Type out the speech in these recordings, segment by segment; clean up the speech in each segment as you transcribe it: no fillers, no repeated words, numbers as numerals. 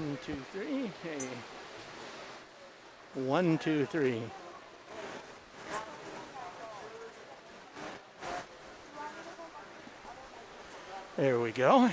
1, 2, 3. Hey. 1, 2, 3. There we go.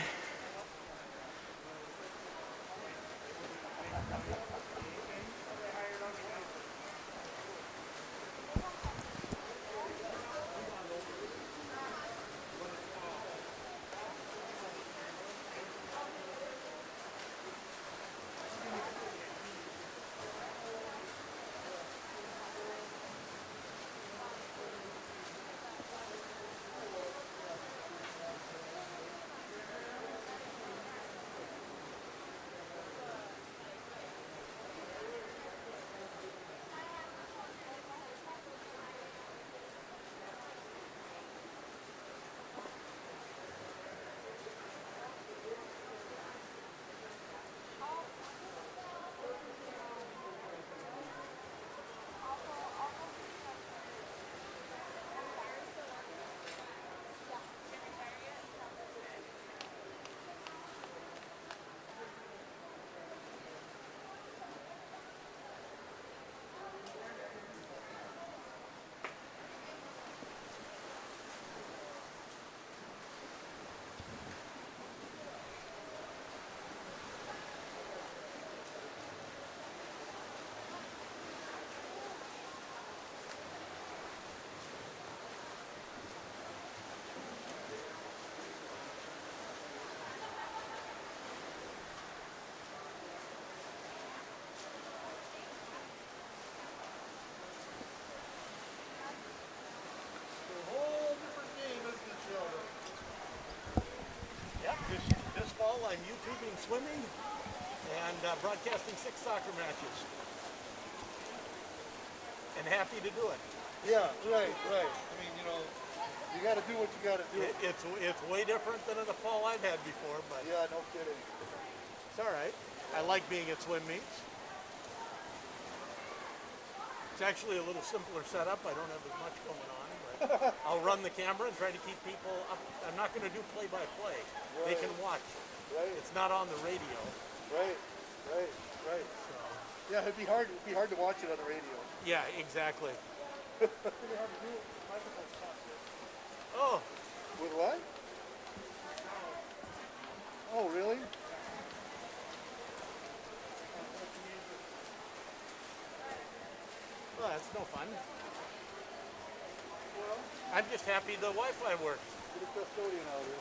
This fall I'm YouTubing swimming and broadcasting 6 soccer matches. And happy to do it. Yeah, right. I mean, you know, you got to do what you got to do. It's way different than in the fall I've had before, but yeah, no kidding. It's all right. I like being at swim meets. It's actually a little simpler setup. I don't have as much going on, but I'll run the camera and try to keep people up. I'm not going to do play-by-play. Right. They can watch. Right. It's not on the radio. Right. So. Yeah, it'd be hard to watch it on the radio. Yeah, exactly. Oh. With what? Oh, really? Well, that's no fun. Well, I'm just happy the Wi-Fi works. get a custodian out here.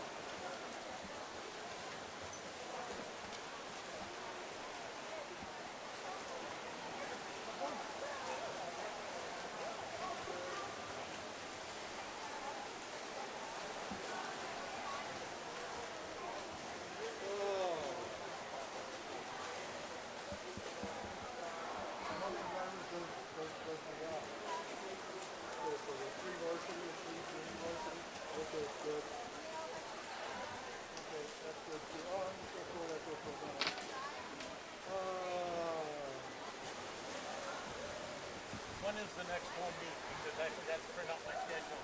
When is the next home meet? Because I forgot to print out my schedule.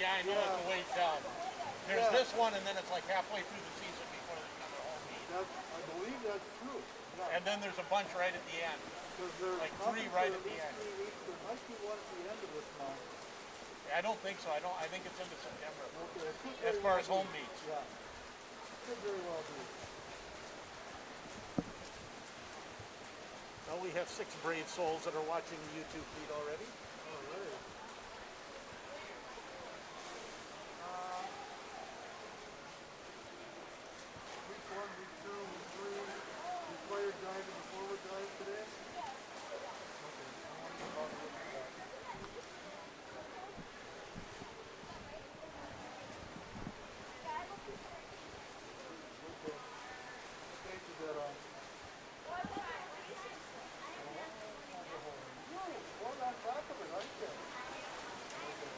Yeah, I know it's a ways down. There's this one, and then it's like halfway through the season before there's another home meet. I believe that's true. Yeah. And then there's a bunch right at the end. Like 3 right at the end. 3 weeks. There might be one at the end of this month. I don't think so. I think it's into September. Okay. As far as home meets. Yeah. Could very well be. Well, we have 6 brave souls that are watching the YouTube feed already. Oh, really? Week 1, week 2, week 3. Required drive and the forward drive today? Okay. Thank you, that on. One on top of it, aren't you? Okay.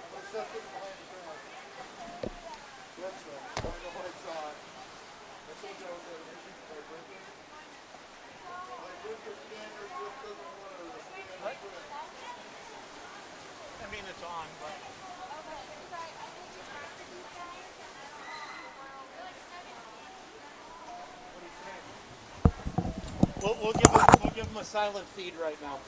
Let's set it behind the ground. Yes, sir. I know what it's on. I told you I was at an issue with my printer. My printer scanner just doesn't want to scan What? print. I mean, it's on, but We'll give him a silent feed right now.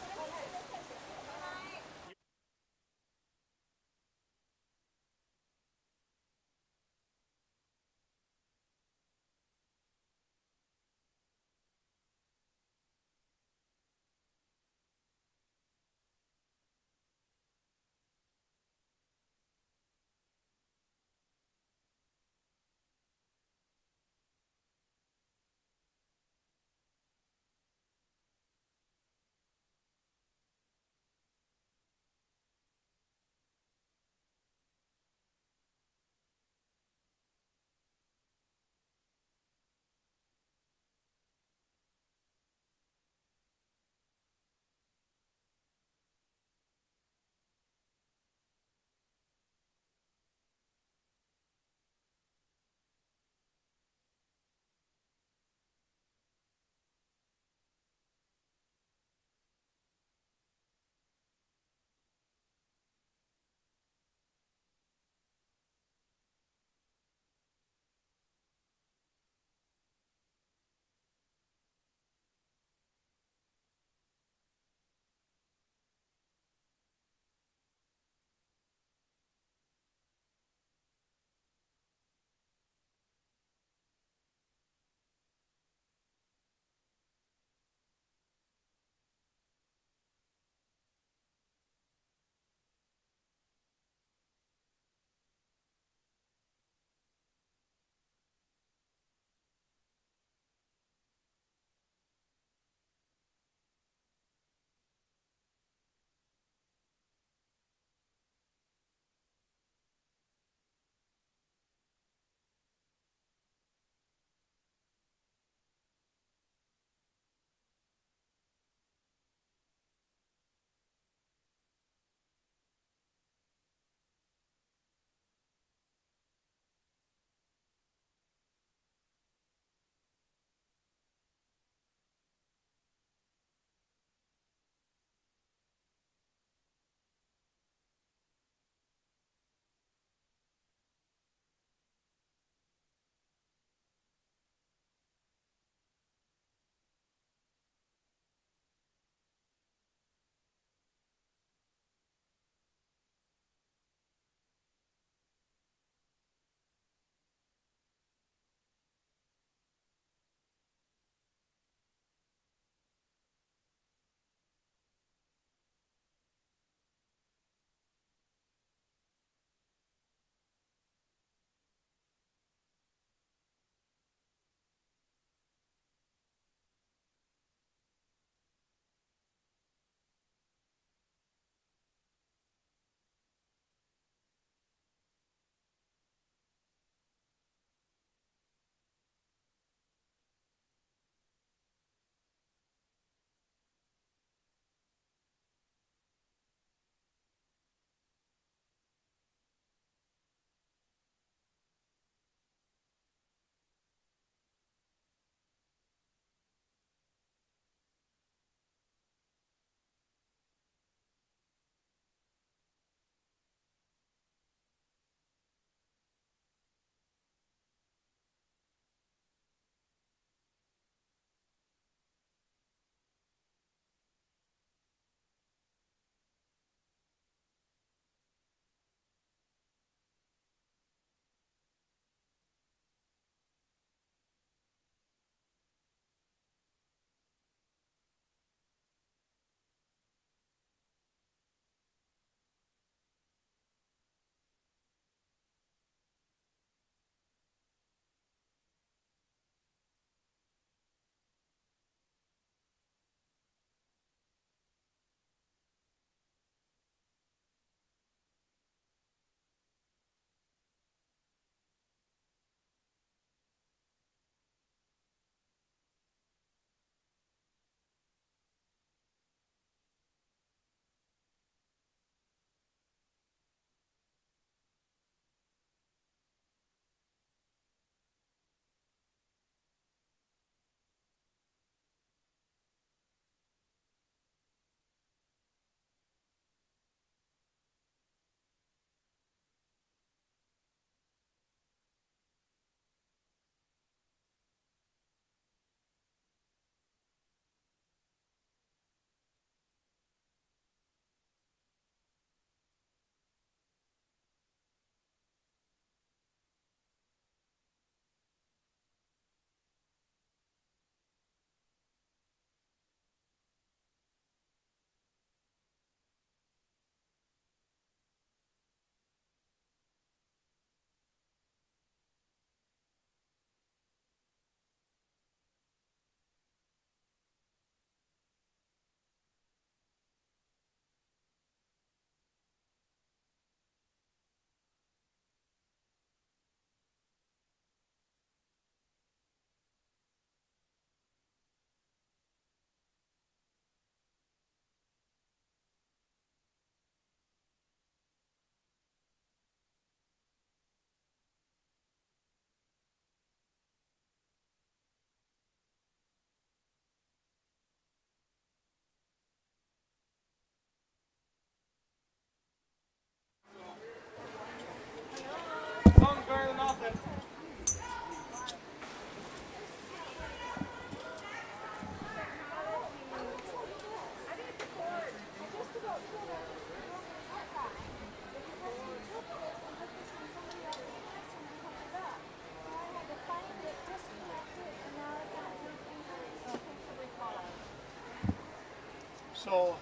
So,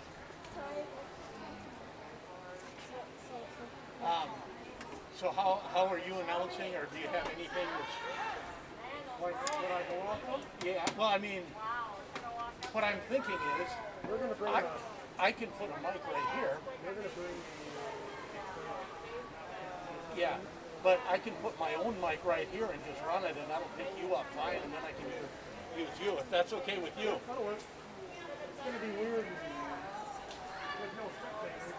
so how are you announcing, or do you have anything that's Like what I go off of? yeah? Well, I mean, what I'm thinking is, We're gonna bring I can put a mic right here. they're gonna bring Yeah, but I can put my own mic right here and just run it, and that'll pick you up fine, and then I can use you if that's okay with you. that'll work. It's gonna be weird. There's no spectators.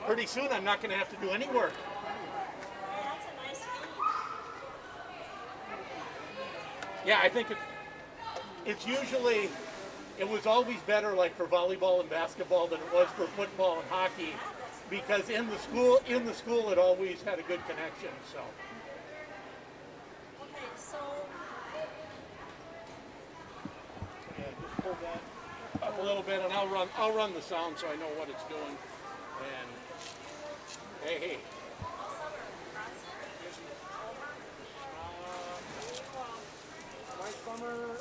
Pretty soon, I'm not going to have to do any work. Yeah, I think it's usually, it was always better like for volleyball and basketball than it was for football and hockey, because in the school it always had a good connection. So yeah, just pull that up a little bit, and I'll run the sound so I know what it's doing. And hey. My summer.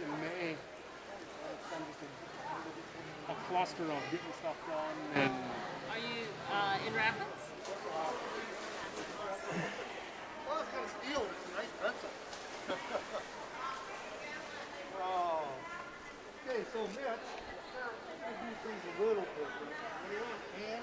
In May, a cluster of getting stuff done. And Are you in Rapids? well, it's got a steel. It's a nice pencil. Okay, so Mitch, we'll do things a little different. And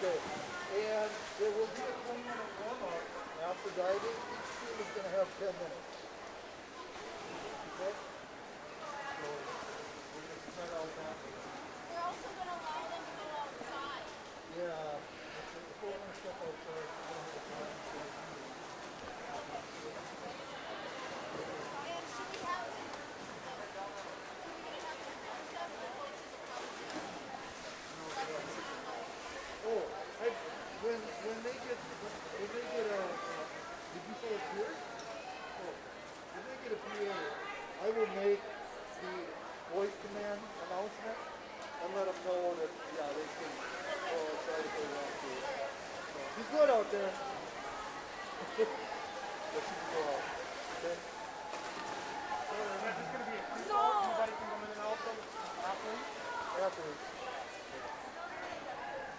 okay, and there will be a 20-minute warm-up after diving. Each team is going to have 10 minutes. Okay? So we're going to start out that way. We're also going to allow them to go outside. Yeah, if we're going to step outside, we're going to have time to And should we have the oh, when they get did you say it's here? Oh, when they get a PA, I will make the voice command announcement and let them know that yeah they can go outside if they want to. So, be good out there. Let you go out. Okay. So, Anybody can come in and out afterwards? Afterwards.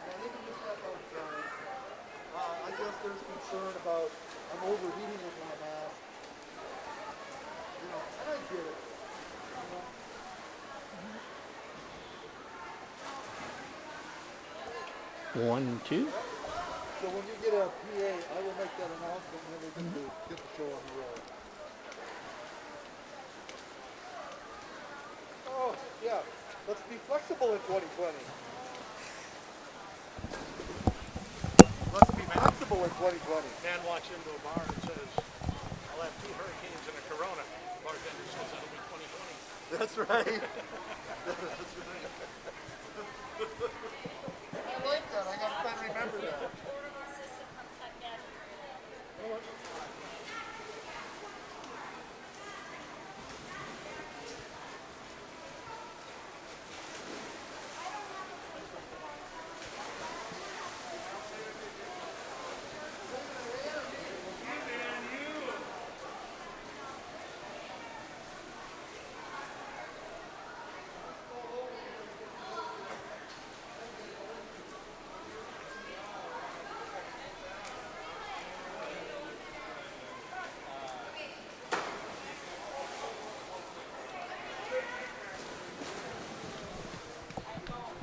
Yeah, they can just step outside. I guess there's concern about I'm overheating with my mask. You know, and I get it. You know? 1, 2. So when you get a PA, I will make that announcement and then we can get the show on the road. Oh, yeah. Let's be flexible in 2020. Let's be flexible. people in 2020. Man walks into a bar and says, I'll have 2 hurricanes and a Corona. Bartender says, that'll be 2020. That's right. That's right. I like that. I gotta try to remember that.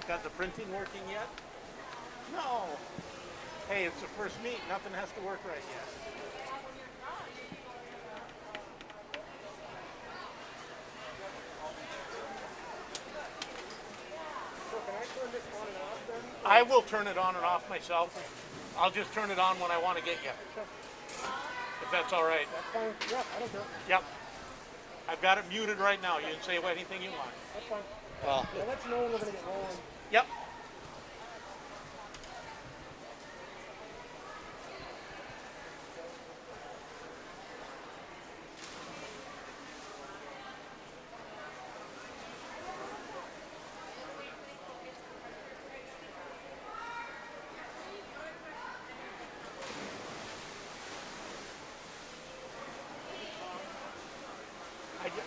Got the printing working yet? No. Hey, it's the first meet. Nothing has to work right yet. So can I turn this on and off then? I will turn it on and off myself. I'll just turn it on when I want to get you. If that's all right. That's fine. Yeah, I don't care. Yep. I've got it muted right now. You can say anything you want. That's fine. Well, I'll let you know when we're gonna get rolling. yep.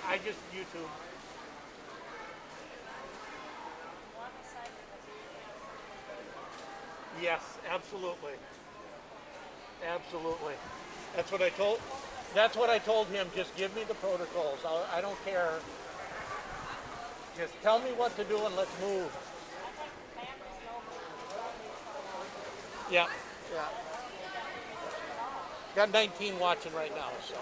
I just YouTube. Yes, absolutely. Absolutely. That's what I told. That's what I told him. Just give me the protocols. I don't care. Just tell me what to do and let's move. Yeah. Yeah. Got 19 watching right now, so.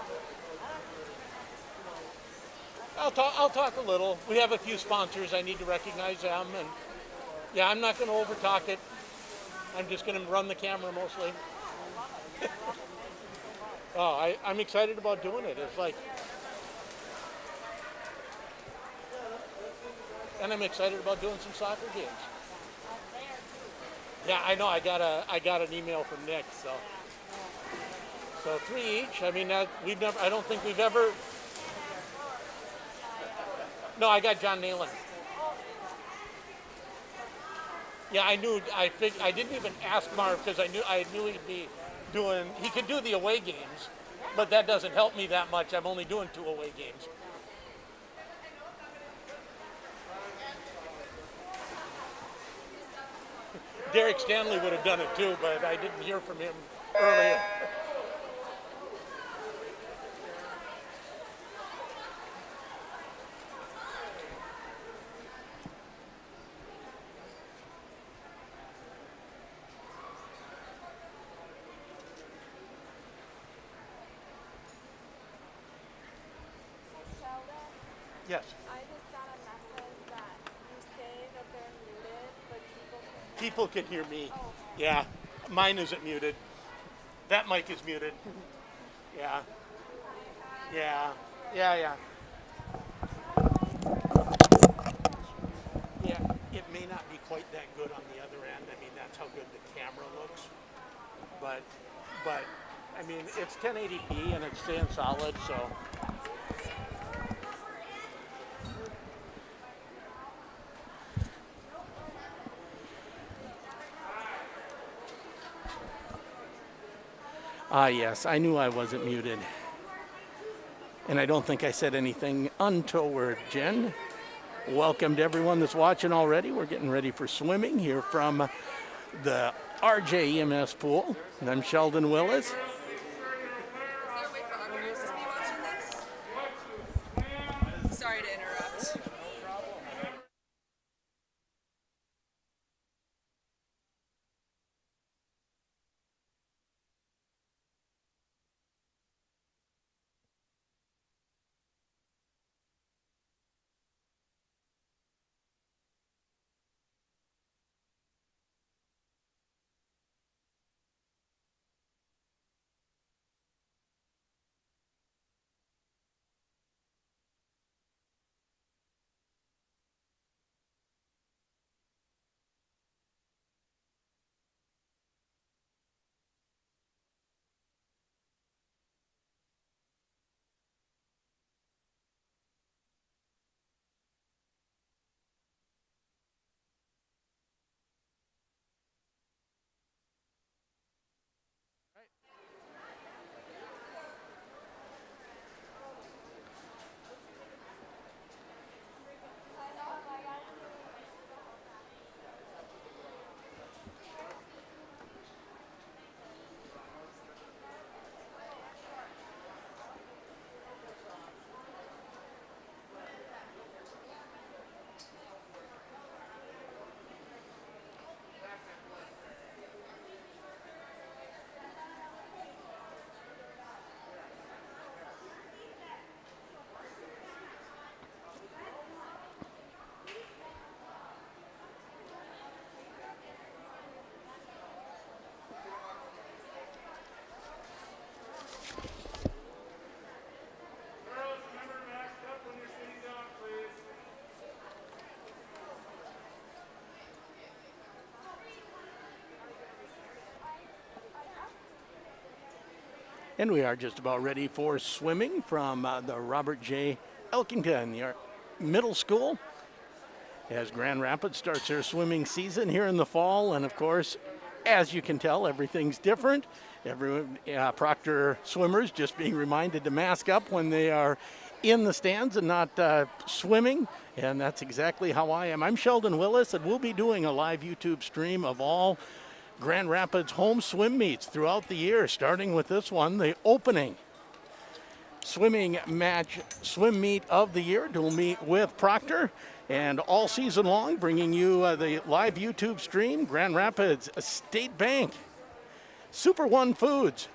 I'll talk a little. We have a few sponsors. I need to recognize them, and yeah, I'm not going to overtalk it. I'm just going to run the camera mostly. Oh, I'm excited about doing it. It's like, and I'm excited about doing some soccer games. Yeah, I know. I got an email from Nick, so 3 each. I mean, we've never. I don't think we've ever. No, I got John Nalen. Yeah, I knew. I didn't even ask Marv because I knew he'd be doing. He could do the away games, but that doesn't help me that much. I'm only doing 2 away games. Derek Stanley would have done it too, but I didn't hear from him earlier. Yes. I just got a message that you say that they're muted, but People can hear me. Yeah. Mine isn't muted. That mic is muted. Yeah. Yeah. Yeah, yeah. Yeah. It may not be quite that good on the other end. I mean, that's how good the camera looks. But I mean, it's 1080p and it's staying solid, so. Ah, yes, I knew I wasn't muted. And I don't think I said anything untoward, Jen. Welcome to everyone that's watching already. We're getting ready for swimming here from the RJEMS pool. And I'm Sheldon Willis. Is there a way for our viewers to be watching this? Sorry to interrupt. And we are just about ready for swimming from the Robert J. Elkington Middle School as Grand Rapids starts their swimming season here in the fall. And of course, as you can tell, everything's different. Proctor swimmers just being reminded to mask up when they are in the stands and not swimming. And that's exactly how I am. I'm Sheldon Willis, and we'll be doing a live YouTube stream of all Grand Rapids home swim meets throughout the year, starting with this one, the opening swim meet of the year. We'll meet with Proctor, and all season long bringing you the live YouTube stream, Grand Rapids State Bank, Super One Foods,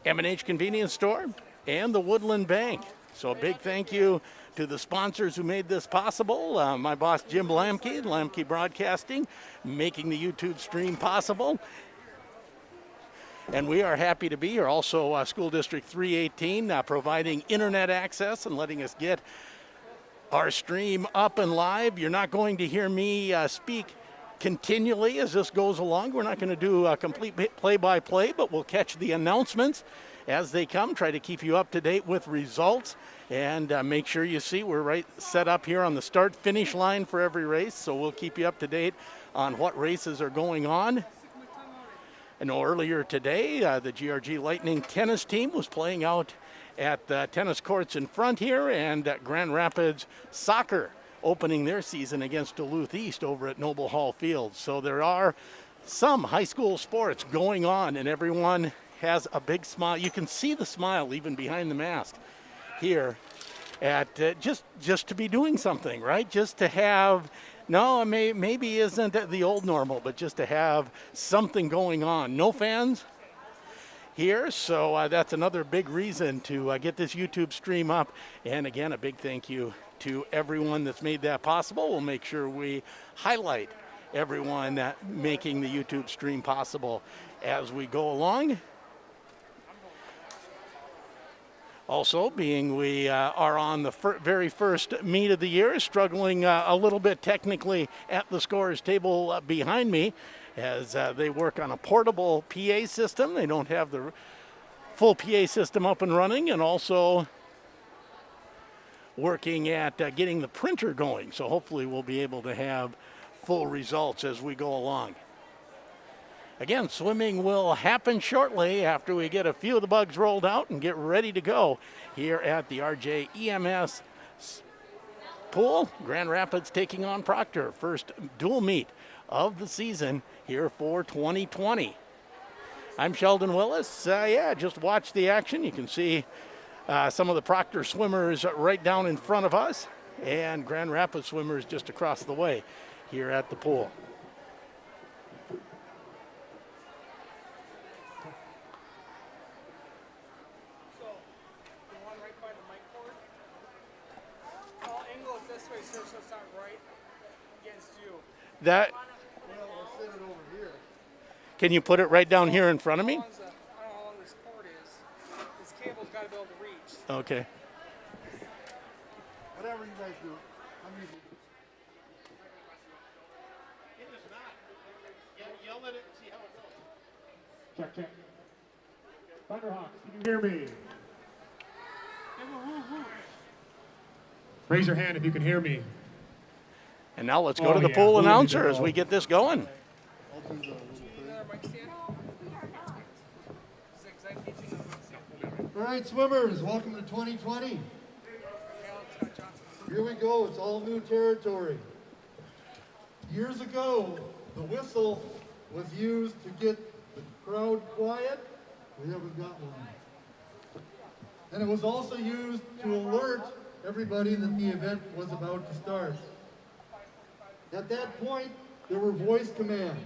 M&H Convenience Store, and the Woodland Bank. So a big thank you to the sponsors who made this possible. My boss, Jim Lamke Broadcasting, making the YouTube stream possible. And we are happy to be here. Also, School District 318 providing internet access and letting us get our stream up and live. You're not going to hear me speak continually as this goes along. We're not going to do a complete play-by-play, but we'll catch the announcements as they come, try to keep you up to date with results, and make sure you see we're right set up here on the start-finish line for every race, so we'll keep you up to date on what races are going on. I know earlier today, the GRG Lightning tennis team was playing out at the tennis courts in front here, and Grand Rapids Soccer opening their season against Duluth East over at Noble Hall Field. So there are some high school sports going on, and everyone has a big smile. You can see the smile even behind the mask here at just to be doing something, right? Just to have, maybe isn't the old normal, but just to have something going on. No fans here, so that's another big reason to get this YouTube stream up. And again, a big thank you to everyone that's made that possible. We'll make sure we highlight everyone making the YouTube stream possible as we go along. Also, being we are on the very first meet of the year, struggling a little bit technically at the scorer's table behind me as they work on a portable PA system. They don't have the full PA system up and running, and also working at getting the printer going. So hopefully we'll be able to have full results as we go along. Again, swimming will happen shortly after we get a few of the bugs rolled out and get ready to go here at the RJ EMS pool. Grand Rapids taking on Proctor. First dual meet of the season here for 2020. I'm Sheldon Willis. Just watch the action. You can see some of the Proctor swimmers right down in front of us, and Grand Rapids swimmers just across the way here at the pool. That, I'll sit it over here. can you put it right down here in front of me? I don't know how long this cord is. This cable's got to be able to reach. Okay. Whatever you guys do, I'm using this. It is not. Yell at it and see how it goes. Check. Thunderhawks, can you hear me? Raise your hand if you can hear me. And now let's go to the pool announcer as we get this going. I'll do the little thing. Another mic stand? All right, swimmers, welcome to 2020. Here we go, it's all new territory. Years ago, the whistle was used to get the crowd quiet. We haven't got one. And it was also used to alert everybody that the event was about to start. At that point, there were voice commands.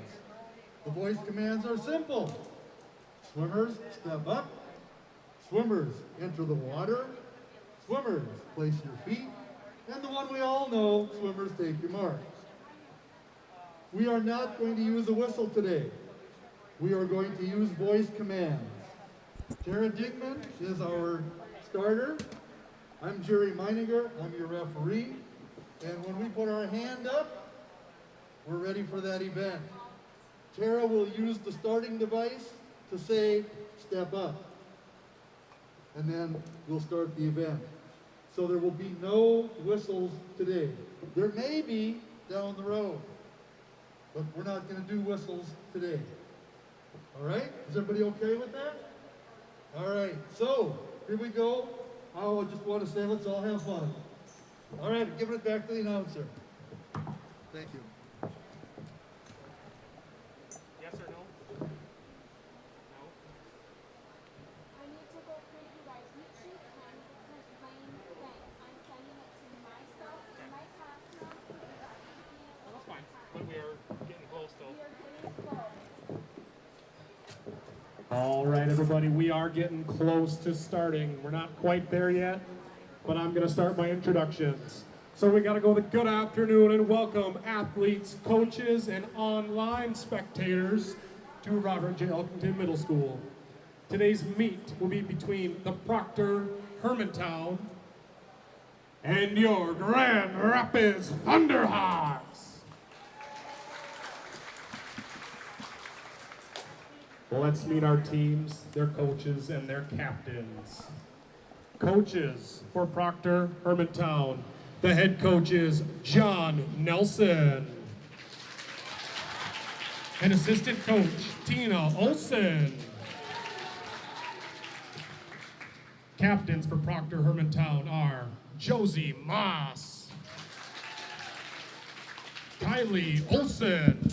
The voice commands are simple. Swimmers, step up. Swimmers, enter the water. Swimmers, place your feet. And the one we all know, swimmers, take your mark. We are not going to use a whistle today. We are going to use voice commands. Tara Digman is our starter. I'm Jerry Meininger, I'm your referee. And when we put our hand up, we're ready for that event. Tara will use the starting device to say, step up. And then we'll start the event. So there will be no whistles today. There may be down the road, but we're not going to do whistles today. All right? Is everybody okay with that? All right. So here we go. I just want to say let's all have fun. All right. Giving it back to the announcer. Thank you. Yes or no? No? I need to go print you guys meet sheets and the plain thing. I'm sending it to myself in my classroom. So you guys can be a Well, little that's fine. bit But we are getting close though. We are getting close. All right, everybody, we are getting close to starting. We're not quite there yet, but I'm going to start my introductions. So we got to go with good afternoon and welcome athletes, coaches, and online spectators to Robert J. Elkington Middle School. Today's meet will be between the Proctor Hermantown and your Grand Rapids Thunderhawks. Well, let's meet our teams, their coaches, and their captains. Coaches for Proctor Hermantown. The head coach is John Nelson. And assistant coach, Tina Olson. Captains for Proctor Hermantown are Josie Moss, Kylie Olson,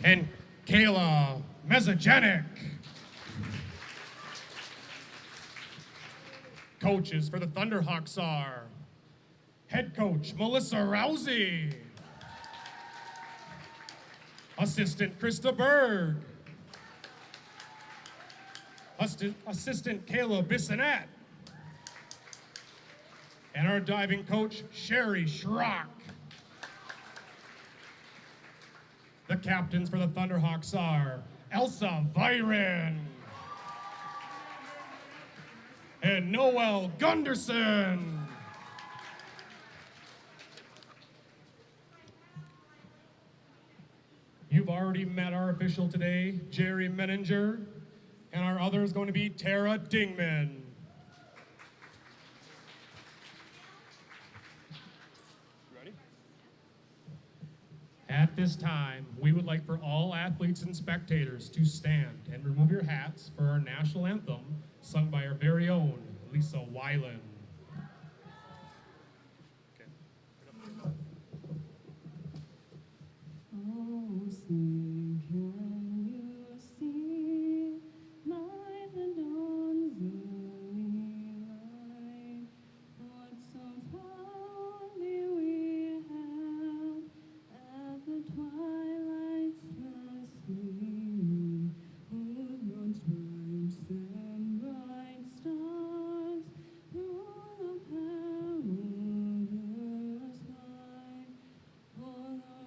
and Kayla Mezogenic. Coaches for the Thunderhawks are head coach Melissa Rousey, assistant Krista Berg, assistant Kayla Bissonette, and our diving coach Sherry Schrock. The captains for the Thunderhawks are Elsa Viren and Noel Gunderson. You've already met our official today, Jerry Menninger, and our other is going to be Tara Dingman. Ready? At this time, we would like for all athletes and spectators to stand and remove your hats for our national anthem, sung by our very own Lisa Weiland. Oh, sing, can you see by the dawn's early light what so proudly we hailed at the twilight's last gleaming, whose broad stripes and bright stars through the perilous fight. For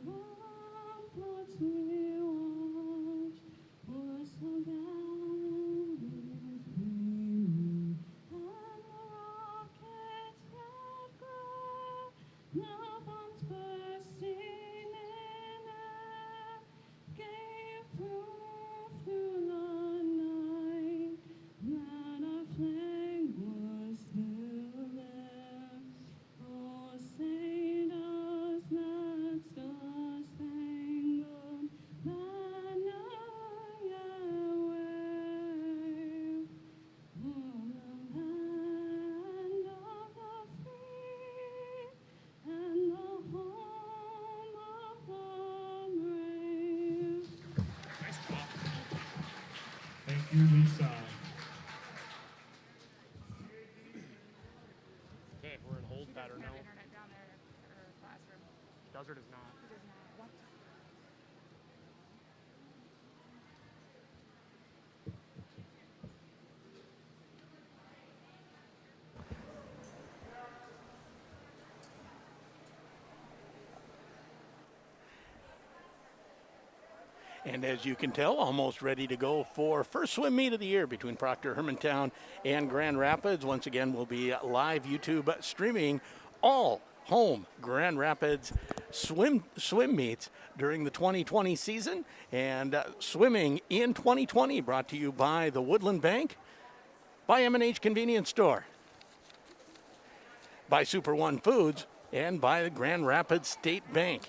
the ramparts we watched were so gallantly gleaming, and the rocket's red glare, now bombs bursting in air, gave proof through the night that our flag was still there. Oh, say does that star-spangled banner yet wave o'er the land of the free and the home of the brave? Nice job. Thank you, Lisa. Okay, we're in hold pattern now. Internet down there in her classroom. Does or does not? It does not. What? And as you can tell, almost ready to go for first swim meet of the year between Proctor Hermantown and Grand Rapids. Once again, we'll be live YouTube streaming all home Grand Rapids swim meets during the 2020 season. And swimming in 2020 brought to you by the Woodland Bank, by M&H Convenience Store, by Super One Foods, and by the Grand Rapids State Bank.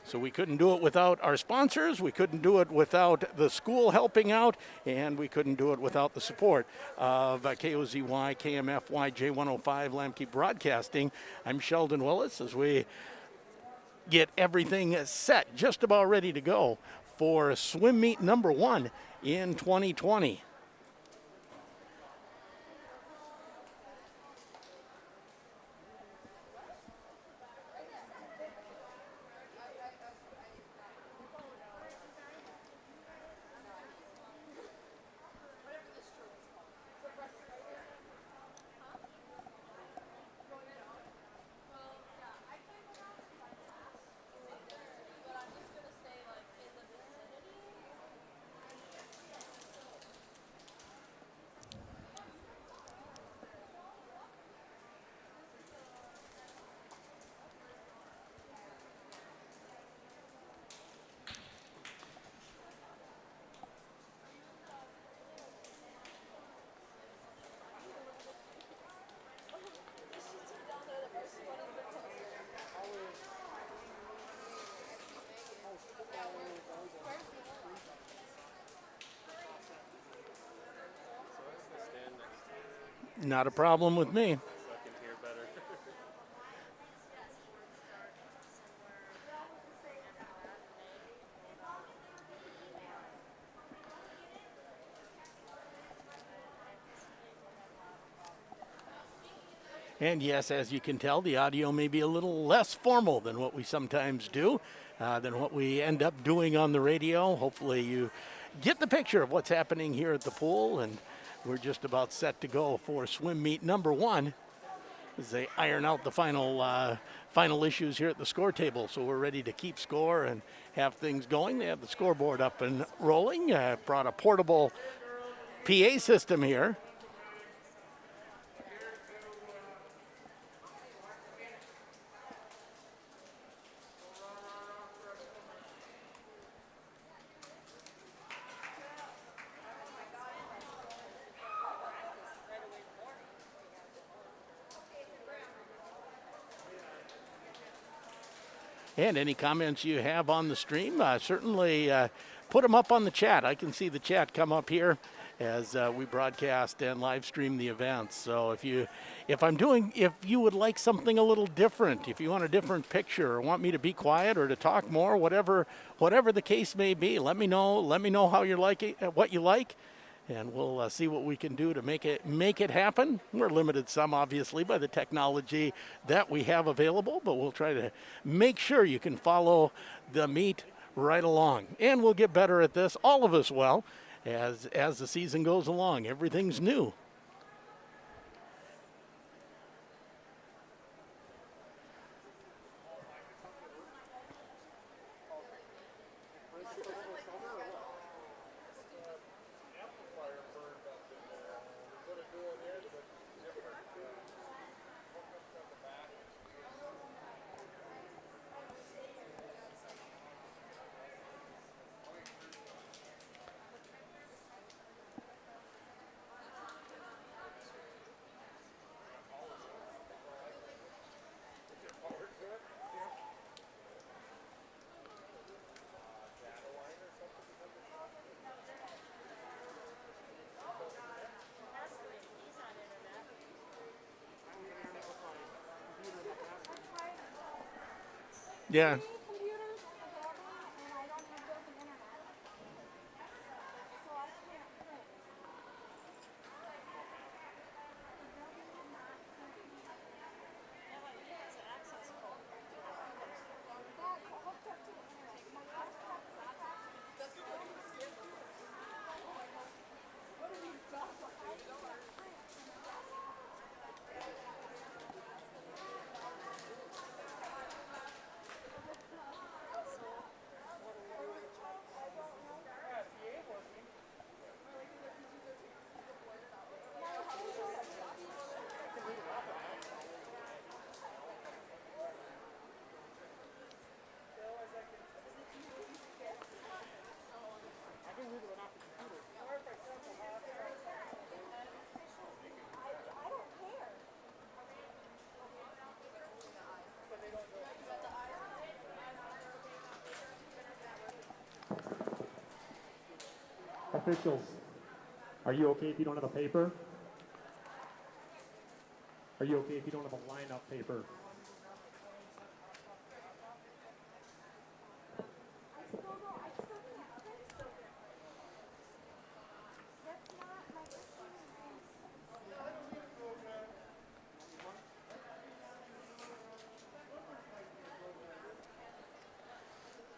So we couldn't do it without our sponsors, we couldn't do it without the school helping out, and we couldn't do it without the support of KOZY, KMFY, J105, Lamke Broadcasting. I'm Sheldon Willis as we get everything set, just about ready to go for swim meet number 1 in 2020. Not a problem with me. And yes, as you can tell, the audio may be a little less formal than what we sometimes do, than what we end up doing on the radio. Hopefully you get the picture of what's happening here at the pool, and we're just about set to go for swim meet number 1 as they iron out the final issues here at the score table. So we're ready to keep score and have things going. They have the scoreboard up and rolling. Brought a portable PA system here. And any comments you have on the stream, certainly put them up on the chat. I can see the chat come up here as we broadcast and live stream the events. So if you would like something a little different, if you want a different picture or want me to be quiet or to talk more, whatever the case may be, let me know. Let me know how you like it, what you like, and we'll see what we can do to make it happen. We're limited some, obviously, by the technology that we have available, but we'll try to make sure you can follow the meet right along. And we'll get better at this, all of us will, as the season goes along. Everything's new. Yeah. Computers in the building, and I don't have built-in internet. So I can't print. The building is not printing. That's hooked up to the internet. My desktop Officials, are you okay if you don't have a paper? Are you okay if you don't have a lineup paper? I still don't, I still can't print it. That's not my issue.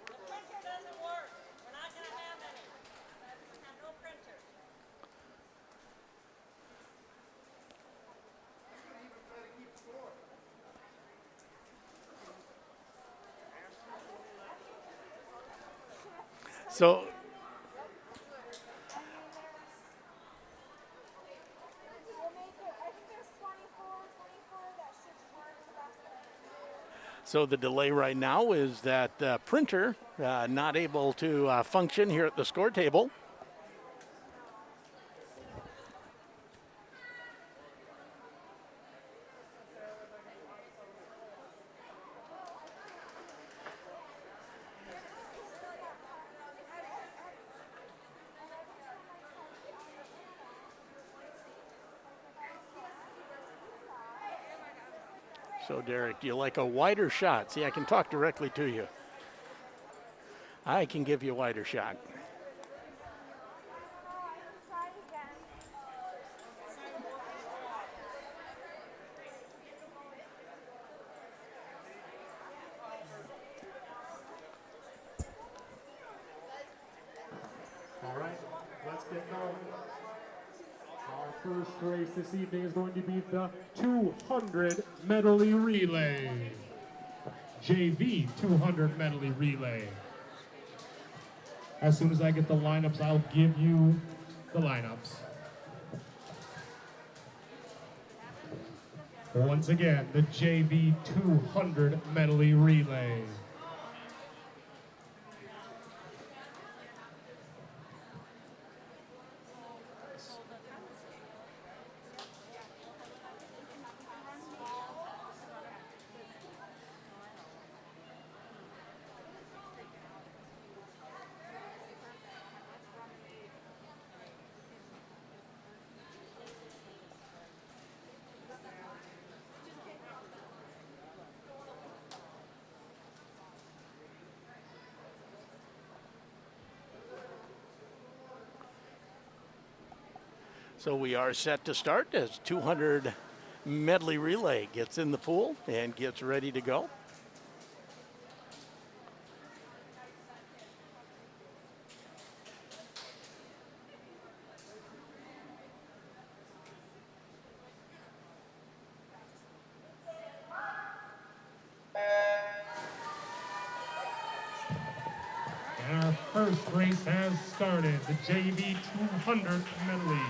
The printer doesn't work. We're not going to have any. We have no printer. So We'll make it, I think there's 24 that should work the best that I can do. So the delay right now is that the printer not able to function here at the score table. So Derek, do you like a wider shot? See, I can talk directly to you. I can give you a wider shot. Try it again. All right, let's get going. Our first race this evening is going to be the 200 medley relay. JV 200 medley relay. As soon as I get the lineups, I'll give you the lineups. Once again, the JV 200 medley relay. So we are set to start as 200 medley relay gets in the pool and gets ready to go. And our first race has started, the JV 200 medley.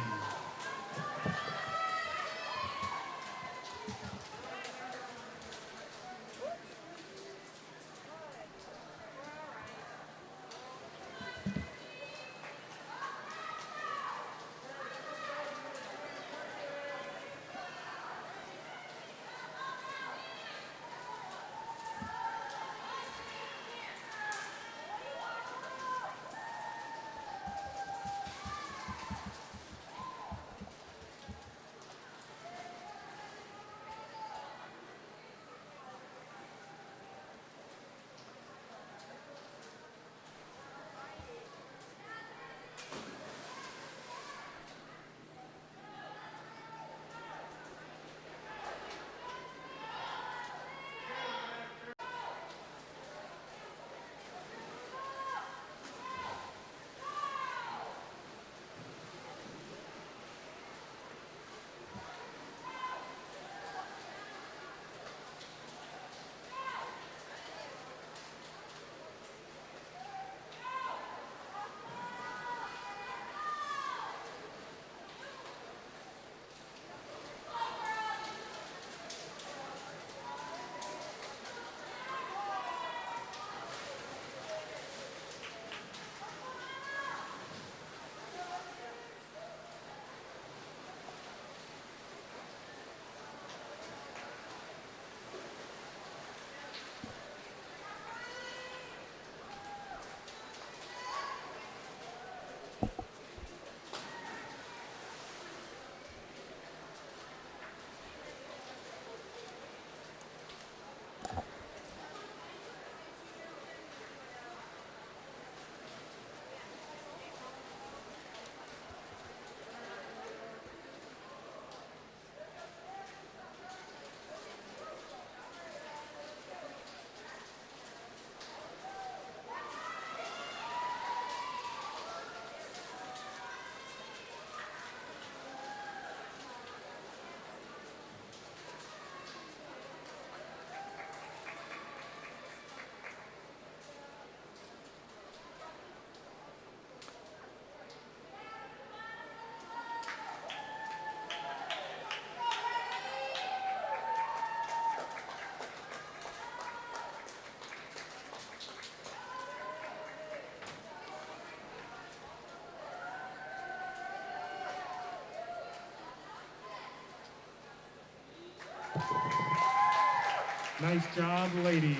Nice job, ladies.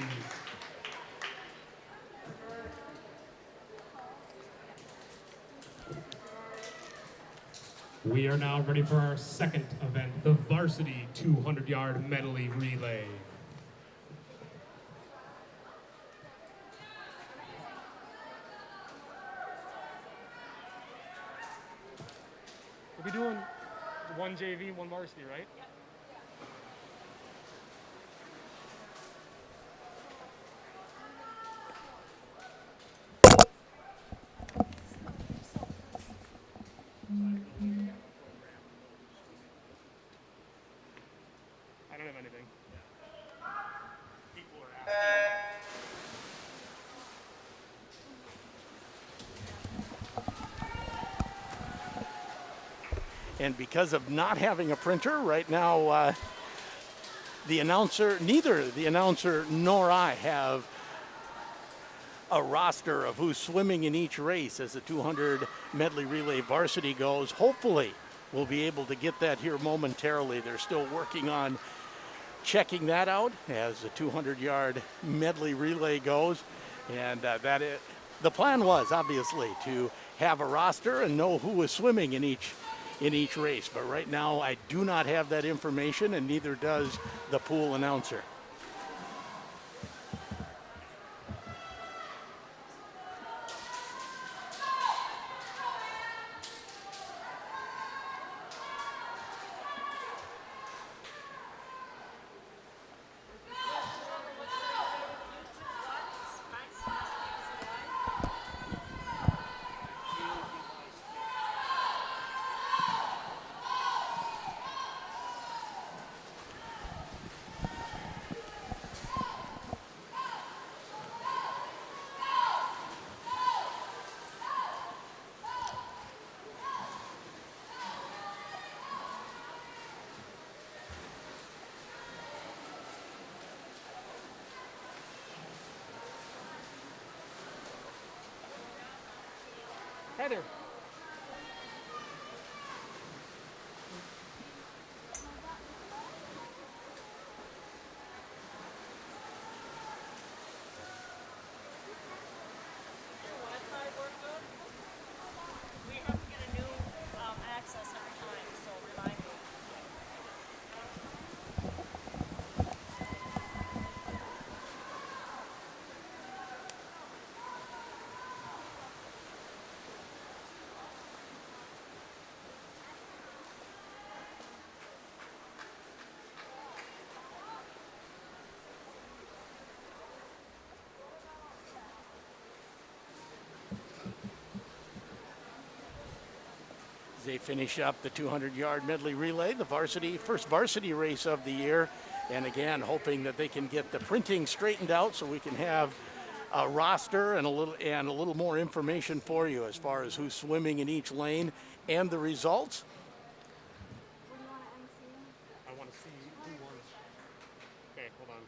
We are now ready for our second event, the varsity 200-yard medley relay. We'll be doing one JV, one varsity, right? I don't have anything. People are asking. And because of not having a printer right now, neither the announcer nor I have a roster of who's swimming in each race as the 200 medley relay varsity goes. Hopefully, we'll be able to get that here momentarily. They're still working on checking that out as the 200-yard medley relay goes. And the plan was obviously to have a roster and know who was swimming in each race. But right now, I do not have that information, and neither does the pool announcer. Heather. Wi-Fi work good? We have to get a new access every time, so remind me. As they finish up the 200-yard medley relay, the first varsity race of the year. And again, hoping that they can get the printing straightened out so we can have a roster and a little more information for you as far as who's swimming in each lane and the results. What do you want to MC? I want to see who won. Okay, hold on.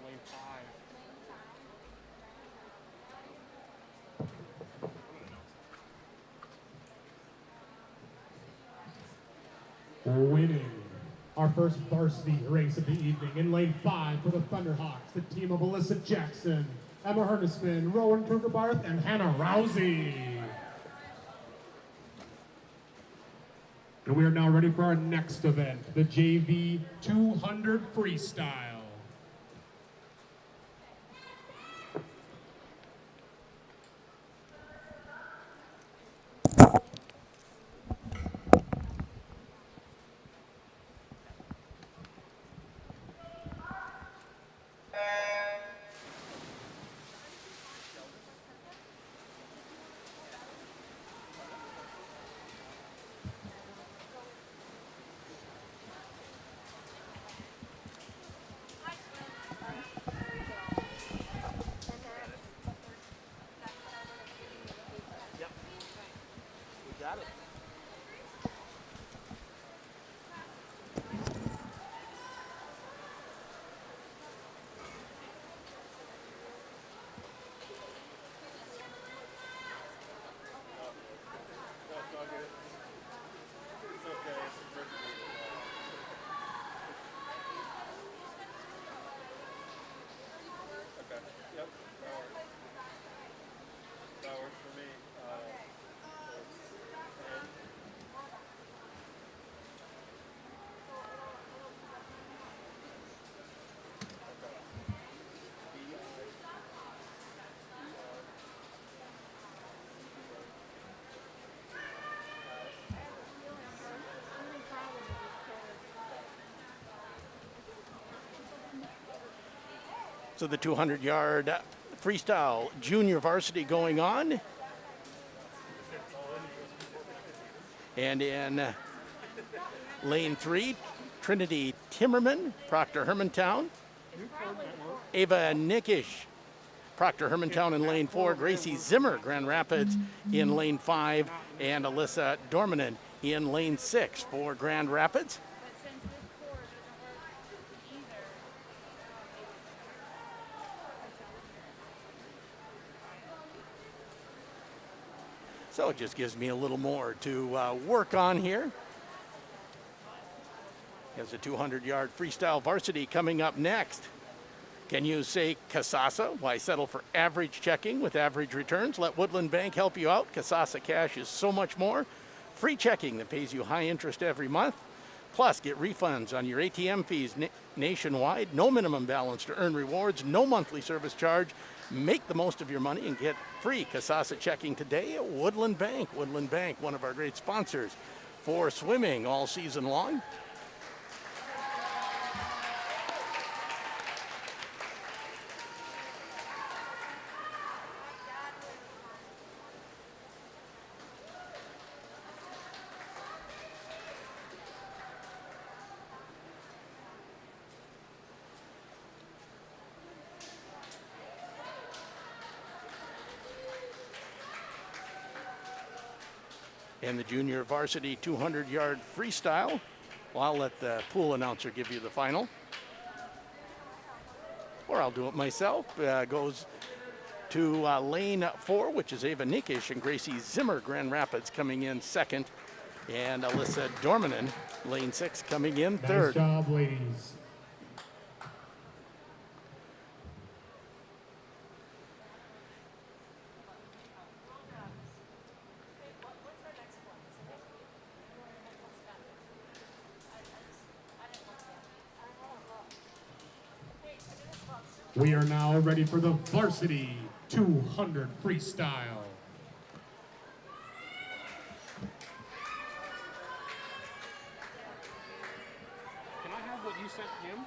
Lane 5. Winning our first varsity race of the evening in lane 5 for the Thunderhawks, the team of Alyssa Jackson, Emma Hernesman, Rowan Krugerbarth, and Hannah Rousey. And we are now ready for our next event, the JV 200 Freestyle. So the 200-yard freestyle junior varsity going on. And in lane 3, Trinity Timmerman, Proctor Hermantown. Ava Nickish, Proctor Hermantown in lane 4. Gracie Zimmer, Grand Rapids in lane 5. And Alyssa Dormanen in lane 6 for Grand Rapids. But since this core doesn't work either, So it just gives me a little more to work on here. There's a 200-yard freestyle varsity coming up next. Can you say Kasasa? Why settle for average checking with average returns? Let Woodland Bank help you out. Kasasa Cash is so much more. Free checking that pays you high interest every month. Plus, get refunds on your ATM fees nationwide. No minimum balance to earn rewards. No monthly service charge. Make the most of your money and get free Kasasa checking today at Woodland Bank. Woodland Bank, one of our great sponsors for swimming all season long. And the junior varsity 200-yard freestyle. Well, I'll let the pool announcer give you the final. Or I'll do it myself. Goes to lane 4, which is Ava Nickish and Gracie Zimmer, Grand Rapids, coming in second. And Alyssa Dormanen, lane 6, coming in third. Nice job, ladies. We are now ready for the varsity 200 freestyle. Can I have what you sent him?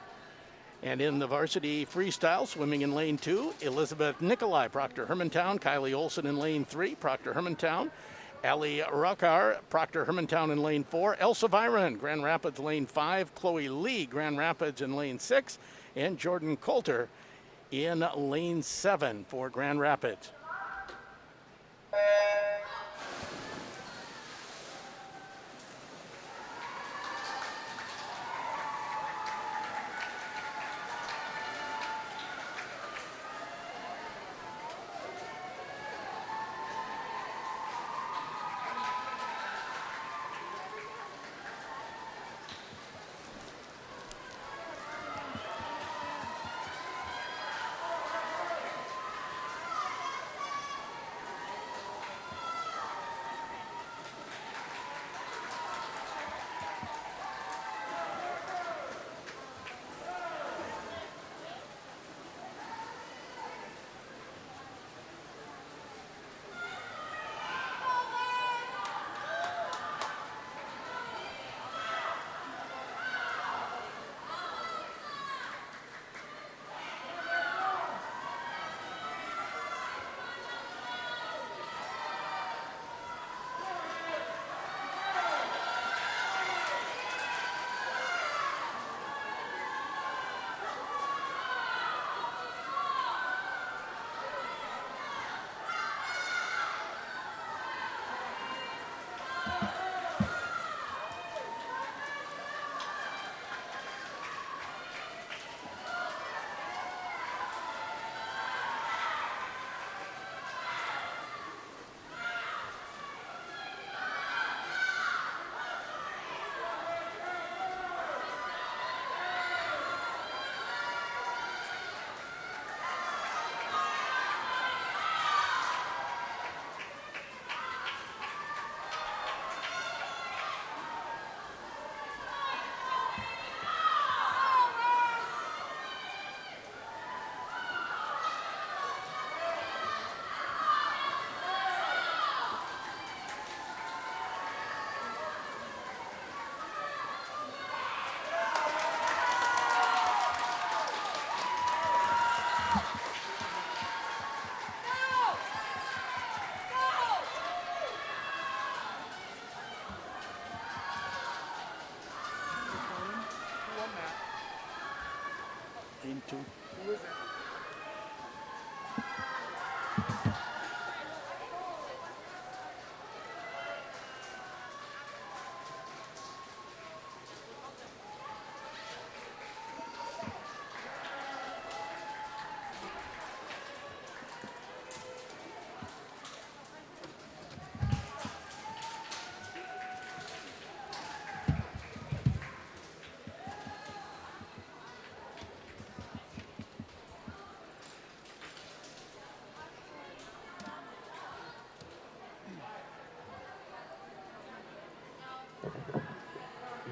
And in the varsity freestyle, swimming in lane 2, Elizabeth Nikolai, Proctor Hermantown. Kylie Olson in lane 3, Proctor Hermantown. Ali Rakar, Proctor Hermantown in lane 4. Elsa Viren, Grand Rapids lane 5. Chloe Lee, Grand Rapids in lane 6. And Jordan Coulter in lane 7 for Grand Rapids.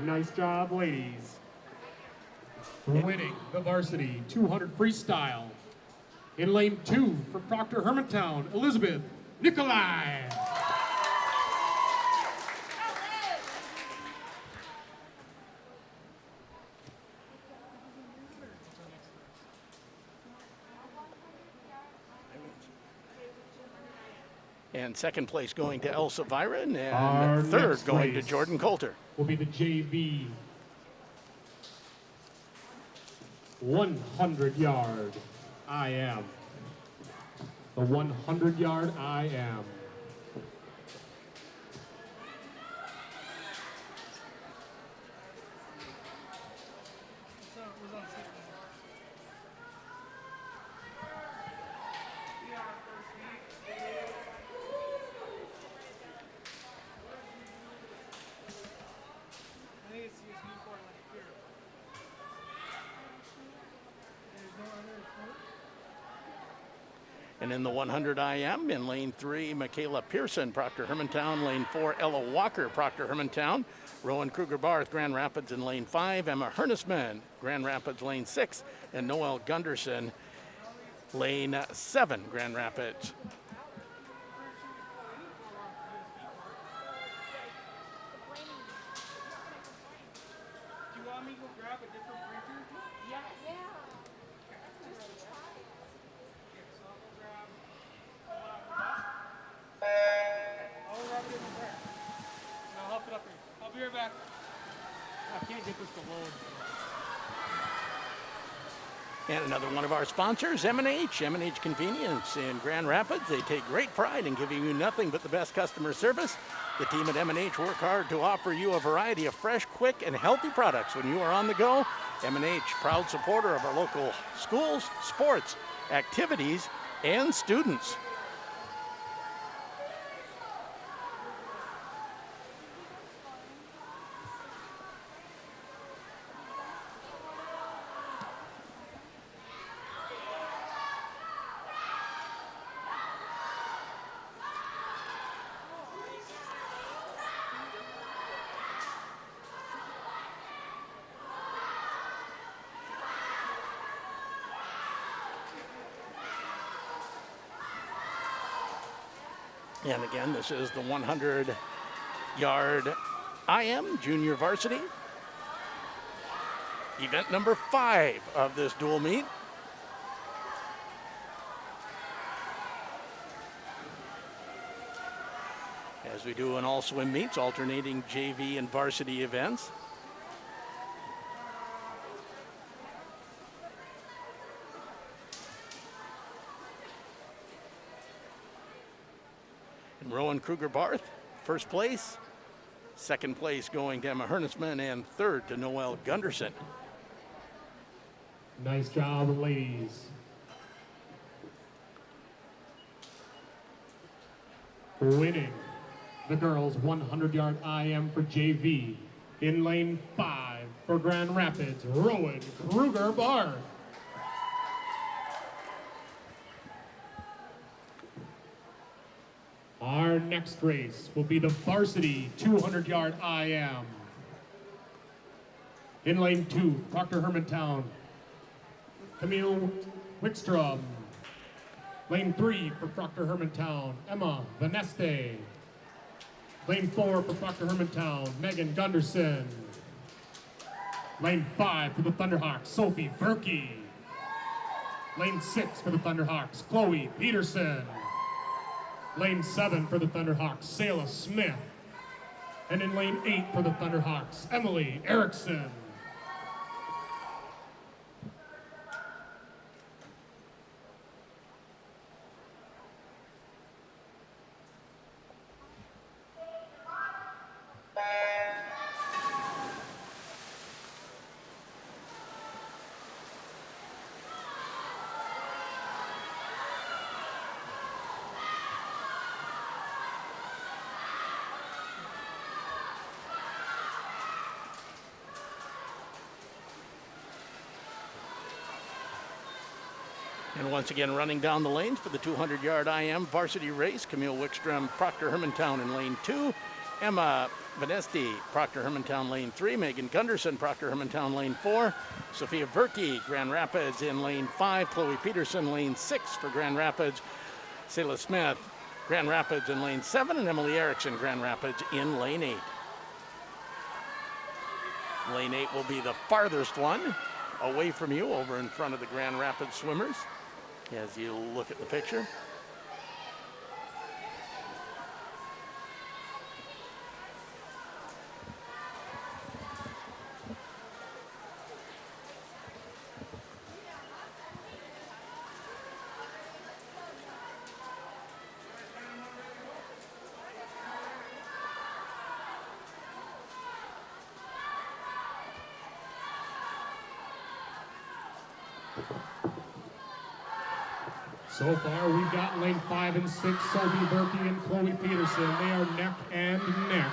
Nice job, ladies. Winning the varsity 200 freestyle. In lane 2 for Proctor Hermantown, Elizabeth Nikolai. And second place going to Elsa Viren, Our and third next going to race Jordan Coulter. will be the JV 100-yard I am. The 100-yard I am. And in the 100 IM, in lane 3, Michaela Pearson, Proctor Hermantown. Lane 4, Ella Walker, Proctor Hermantown. Rowan Kruger-Barth, Grand Rapids in lane 5. Emma Hernisman, Grand Rapids lane 6. And Noelle Gunderson, lane 7, Grand Rapids. Do you want me to go grab a different printer? Yeah. I'll grab a different printer. And I'll help it up here. I'll be right back. I can't get this to load. And another one of our sponsors, M&H Convenience in Grand Rapids. They take great pride in giving you nothing but the best customer service. The team at M&H work hard to offer you a variety of fresh, quick, and healthy products when you are on the go. M&H, proud supporter of our local schools, sports, activities, and students. And again, this is the 100-yard IM Junior Varsity. Event number 5 of this dual meet. As we do in all swim meets, alternating JV and varsity events. And Rowan Kruger-Barth, first place. Second place going to Emma Hernisman, and third to Noelle Gunderson. Nice job, ladies. Winning the girls 100-yard IM for JV. In lane 5 for Grand Rapids, Rowan Kruger-Barth. Our next race will be the varsity 200-yard IM. In lane 2, Proctor Hermantown, Camille Wickstrom. Lane 3 for Proctor Hermantown, Emma Vaneste. Lane 4 for Proctor Hermantown, Megan Gunderson. Lane 5 for the Thunderhawks, Sophie Verke. Lane 6 for the Thunderhawks, Chloe Peterson. Lane 7 for the Thunderhawks, Selah Smith. And in lane 8 for the Thunderhawks, Emily Erickson. And once again, running down the lanes for the 200-yard IM varsity race, Camille Wickstrom, Proctor Hermantown in lane 2, Emma Vanesti, Proctor Hermantown Lane 3. Megan Gunderson, Proctor Hermantown Lane 4. Sophia Verkey, Grand Rapids in Lane 5. Chloe Peterson, Lane 6 for Grand Rapids. Selah Smith, Grand Rapids in Lane 7. And Emily Erickson, Grand Rapids in Lane 8. Lane 8 will be the farthest one away from you, over in front of the Grand Rapids swimmers, as you look at the picture. So far, we've got lane 5 and 6, Sophie Berkey and Chloe Peterson. They are neck and neck.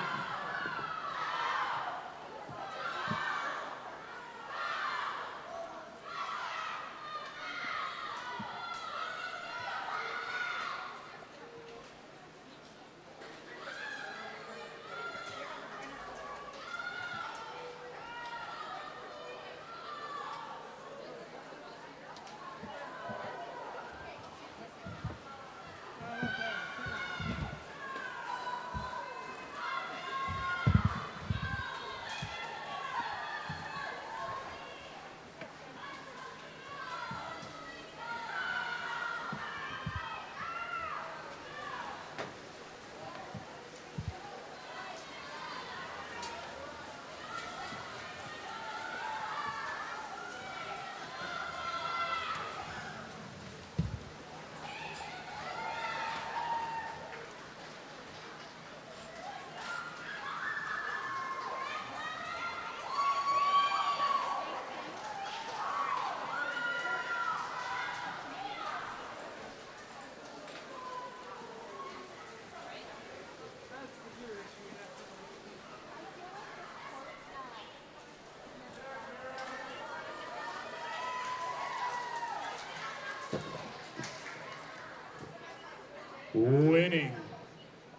Winning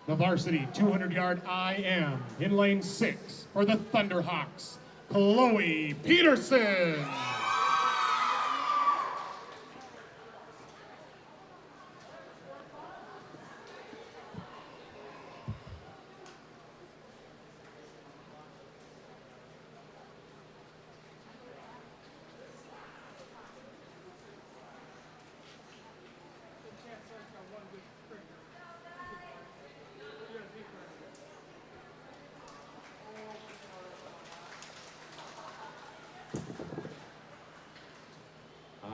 the varsity 200-yard IM in lane 6 for the Thunderhawks, Chloe Peterson.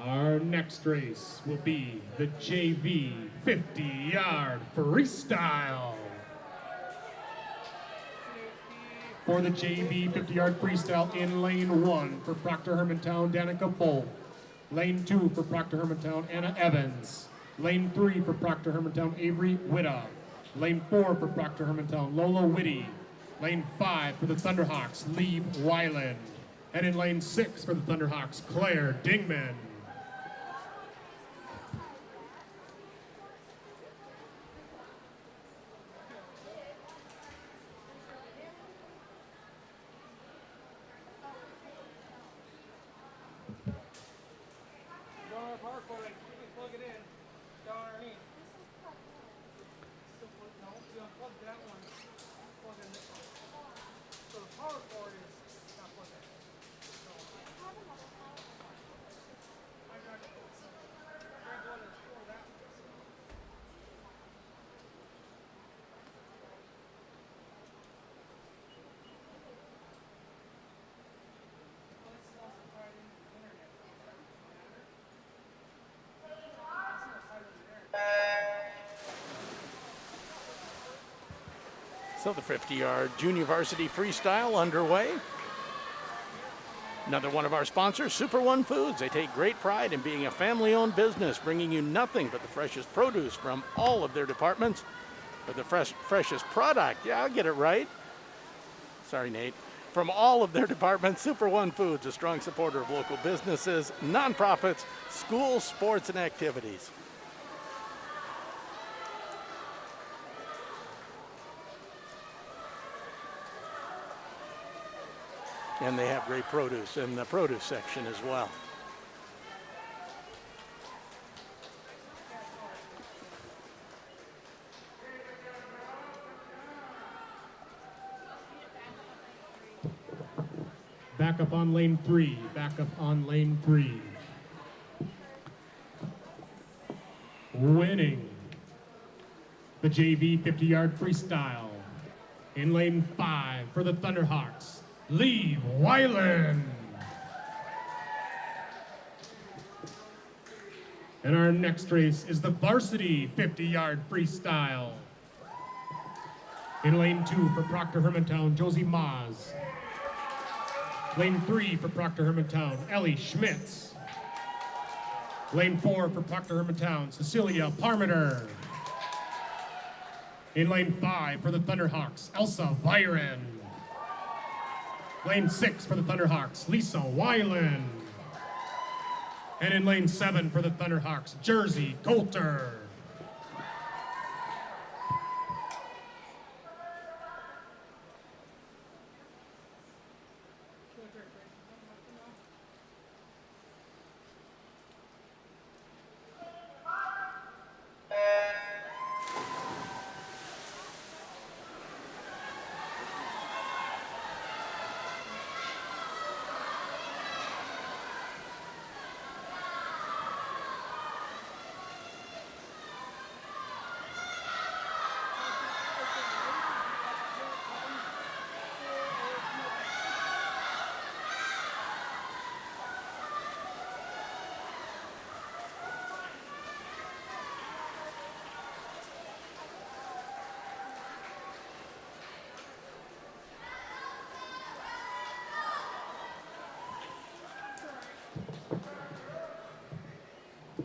Our next race will be the JV 50-yard freestyle. For the JV 50-yard freestyle in lane 1 for Proctor Hermantown, Danica Bull. Lane 2 for Proctor Hermantown, Anna Evans. Lane 3 for Proctor Hermantown, Avery Witta. Lane 4 for Proctor Hermantown, Lola Whitty. Lane 5 for the Thunderhawks, Lee Weiland. And in lane 6 for the Thunderhawks, Claire Dingman. Power cord, you can plug it in down underneath. No, you unplug that one, plug in this one. So the power cord is not plugged in. So, I got it. Grab one that's for that. This is also tied in the internet. So the 50-yard junior varsity freestyle underway. Another one of our sponsors, Super One Foods. They take great pride in being a family-owned business, bringing you nothing but the freshest produce from all of their departments. But the freshest product, yeah, I'll get it right. Sorry, Nate. From all of their departments, Super One Foods, a strong supporter of local businesses, nonprofits, schools, sports, and activities. And they have great produce in the produce section as well. Back up on lane 3. Back up on lane 3. Winning the JV 50-yard freestyle in lane 5 for the Thunderhawks, Lee Weiland. And our next race is the varsity 50-yard freestyle. In lane 2 for Proctor Hermantown, Josie Maas. Lane 3 for Proctor Hermantown, Ellie Schmitz. Lane 4 for Proctor Hermantown, Cecilia Parmenter. In lane 5 for the Thunderhawks, Elsa Viren. Lane 6 for the Thunderhawks, Lisa Weiland. And in lane 7 for the Thunderhawks, Jersey Coulter.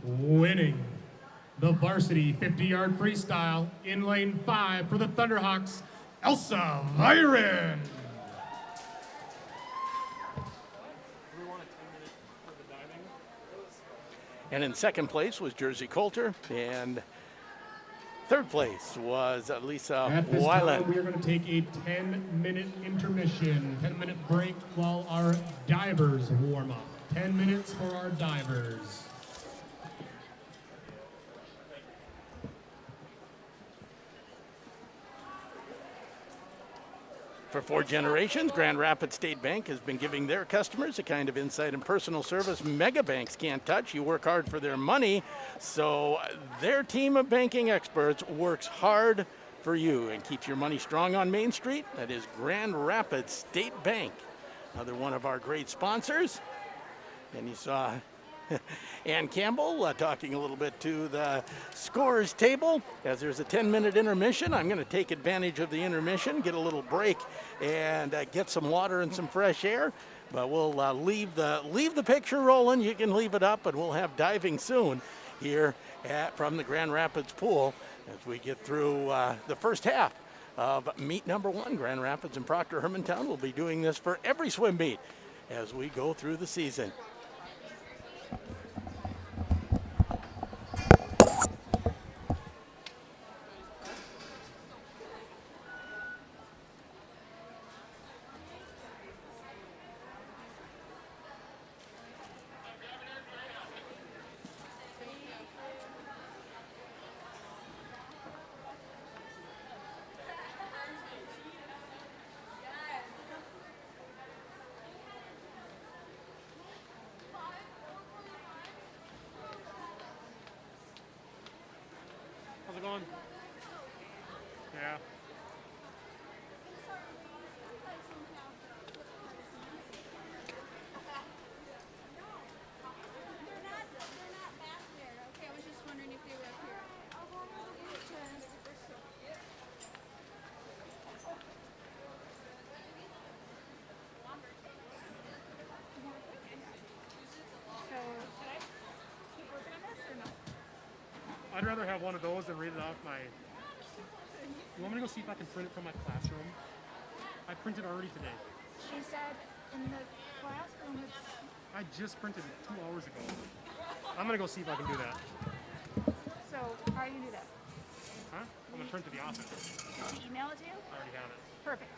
Winning the varsity 50-yard freestyle in lane 5 for the Thunderhawks, Elsa Viren. And in second place was Jersey Coulter, and third place was Lisa At this time, Weiland. we are going to take a 10-minute intermission, 10-minute break while our divers warm up. 10 minutes for our divers. For 4 generations, Grand Rapids State Bank has been giving their customers the kind of insight and personal service mega banks can't touch. You work hard for their money, so their team of banking experts works hard for you and keeps your money strong on Main Street. That is Grand Rapids State Bank, another one of our great sponsors. And you saw Ann Campbell talking a little bit to the scorers table. As there's a 10-minute intermission, I'm going to take advantage of the intermission, get a little break, and get some water and some fresh air. But we'll leave the picture rolling. You can leave it up, and we'll have diving soon here from the Grand Rapids pool as we get through the first half of meet number 1. Grand Rapids and Proctor Hermantown will be doing this for every swim meet as we go through the season. How's it going? Yeah. They're not back there. Okay, I was just wondering if they were up here. I'll go over to the chest. So, should I keep working on this or no? I'd rather have one of those than read it off my... You want me to go see if I can print it from my classroom? I printed already today. She said in the classroom it's... I just printed it 2 hours ago. I'm gonna go see if I can do that. So, how do you do that? Huh? I'm gonna print to the office. Did she email it to you? I already have it. Perfect.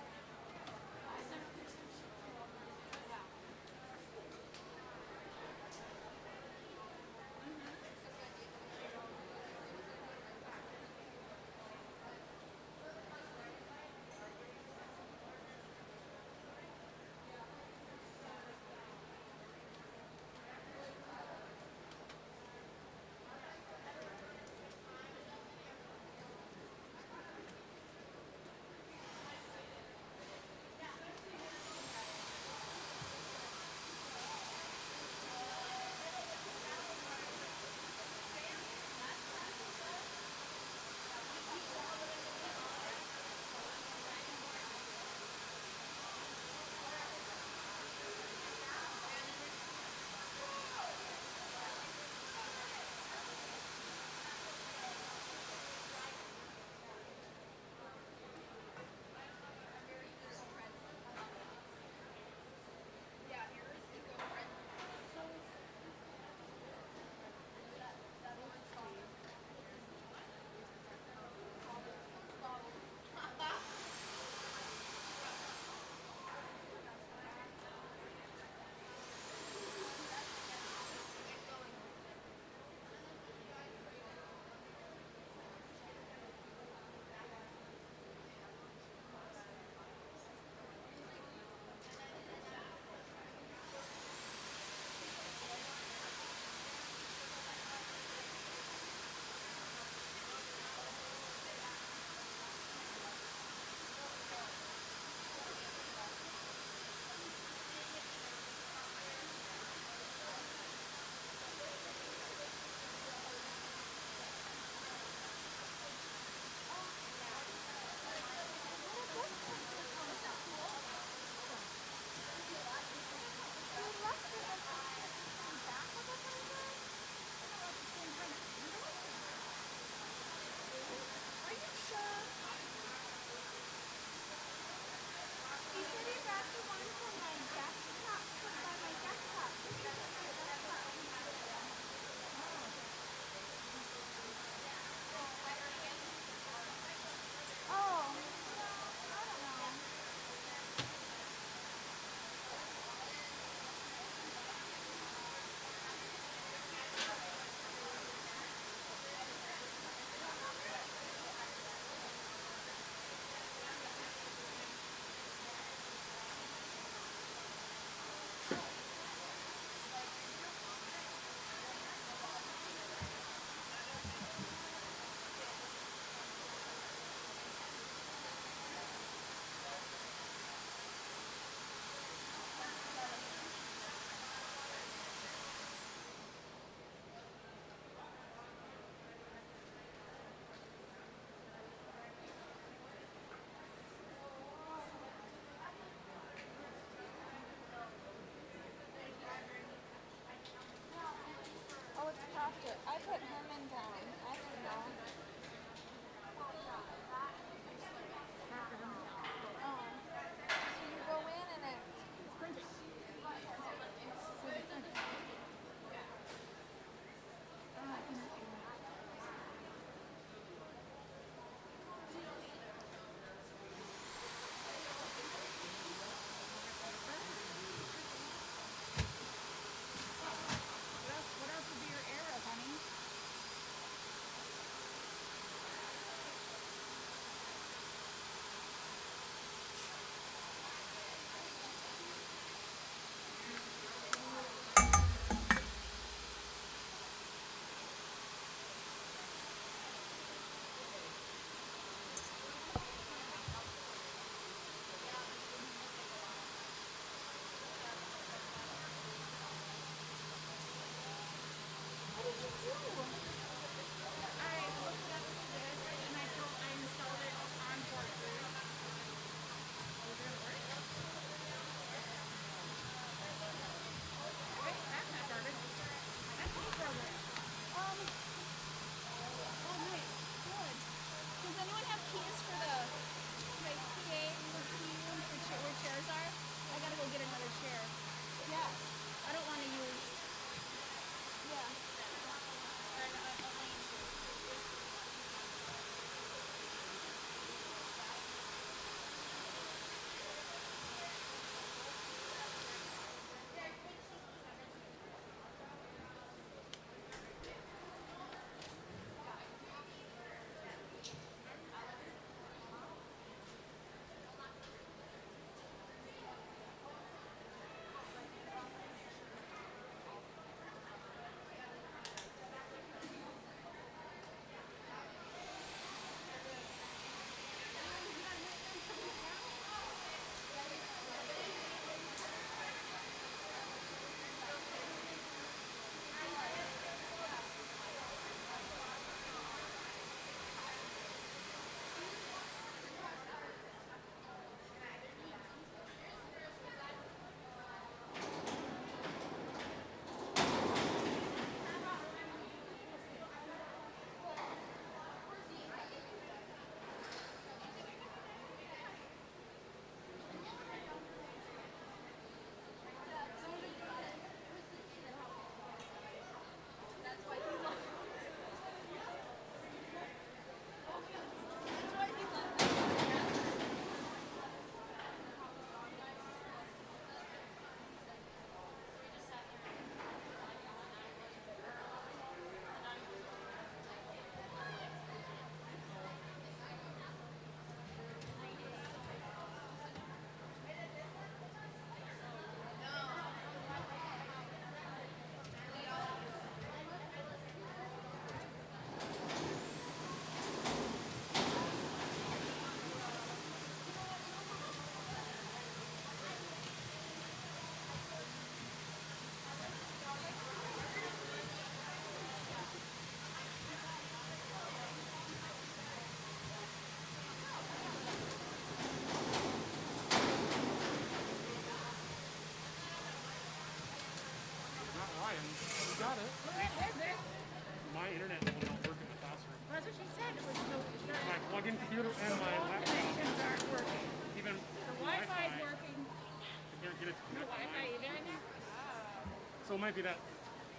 might be that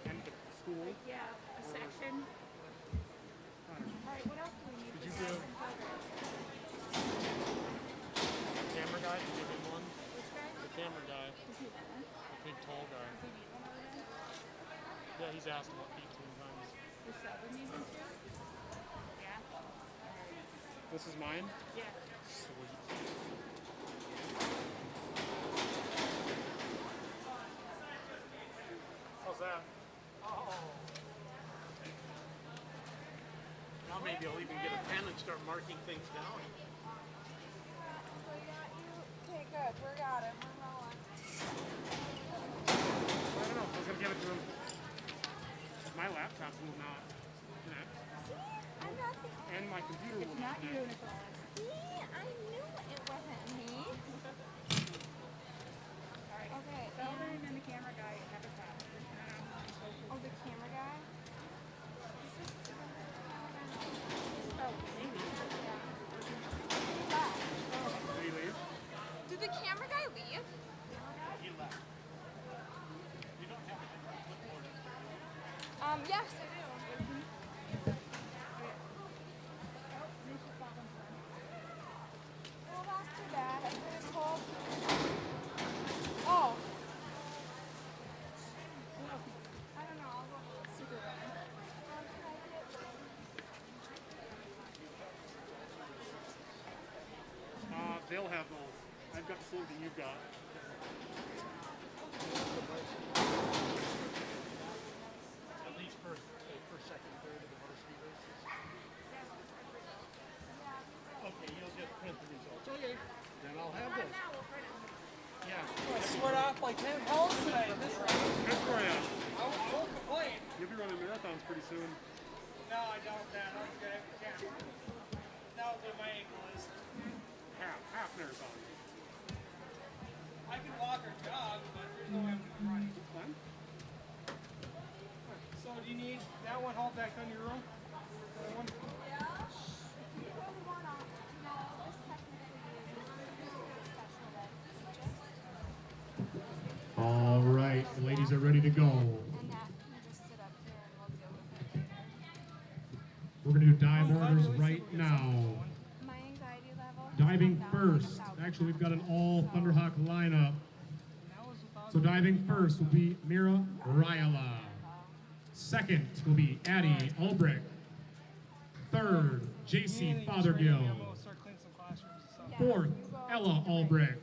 end of school. Yeah, a section. Alright, what else do we need? Did you give camera guy? Did you give him one? Which guy? The camera guy, Does he want one? the big tall guy. Does he need one over there? Yeah, he's asked about 18 times. Does Sheldon need one too? Yeah. This is mine? Yeah. Sweet. How's that? Now maybe I'll even get a pen and start marking things down. Okay, good. We got it. We're rolling. I don't know. I was gonna give it to him. My laptop will not connect, I'm not the and my computer will It's not not you, connect. Nicholas. See, I knew it wasn't me. Alright. Okay, Sheldon and and the camera guy have a chat. oh, the camera guy. Oh, maybe. Did he leave? Did the camera guy leave? He left. You don't have a clipboard. Yes, I do. Well, that's too bad. I could have called. Oh. I don't know. I'll go super runner. They'll have those. I've got the same that you've got. At least first, second, third of the varsity races. Okay, you'll just print the results. Okay, then I'll have those. Yeah. I sweat off like 10 pounds tonight at this rate. Good for you. I won't complain. You'll be running marathons pretty soon. No, I don't, man. I'm good at the camera. That was where my ankle is. Half marathon. I can walk or jog, but there's no way I'm going to run. Fun. So do you need that one hauled back on your room? That one? All right, the ladies are ready to go. And that can just sit up here and we'll deal with it later. We're going to do dive orders right now. My anxiety level. has Diving come down like first. 1,000. Actually, we've got an all Thunderhawk lineup. That was without So diving first will be Mira Ryala. Second will be Addie Ulbrich. Third, JC Fothergill. I'm going to start cleaning some classrooms and stuff. Yes, Fourth, you go. Ella Ulbrich.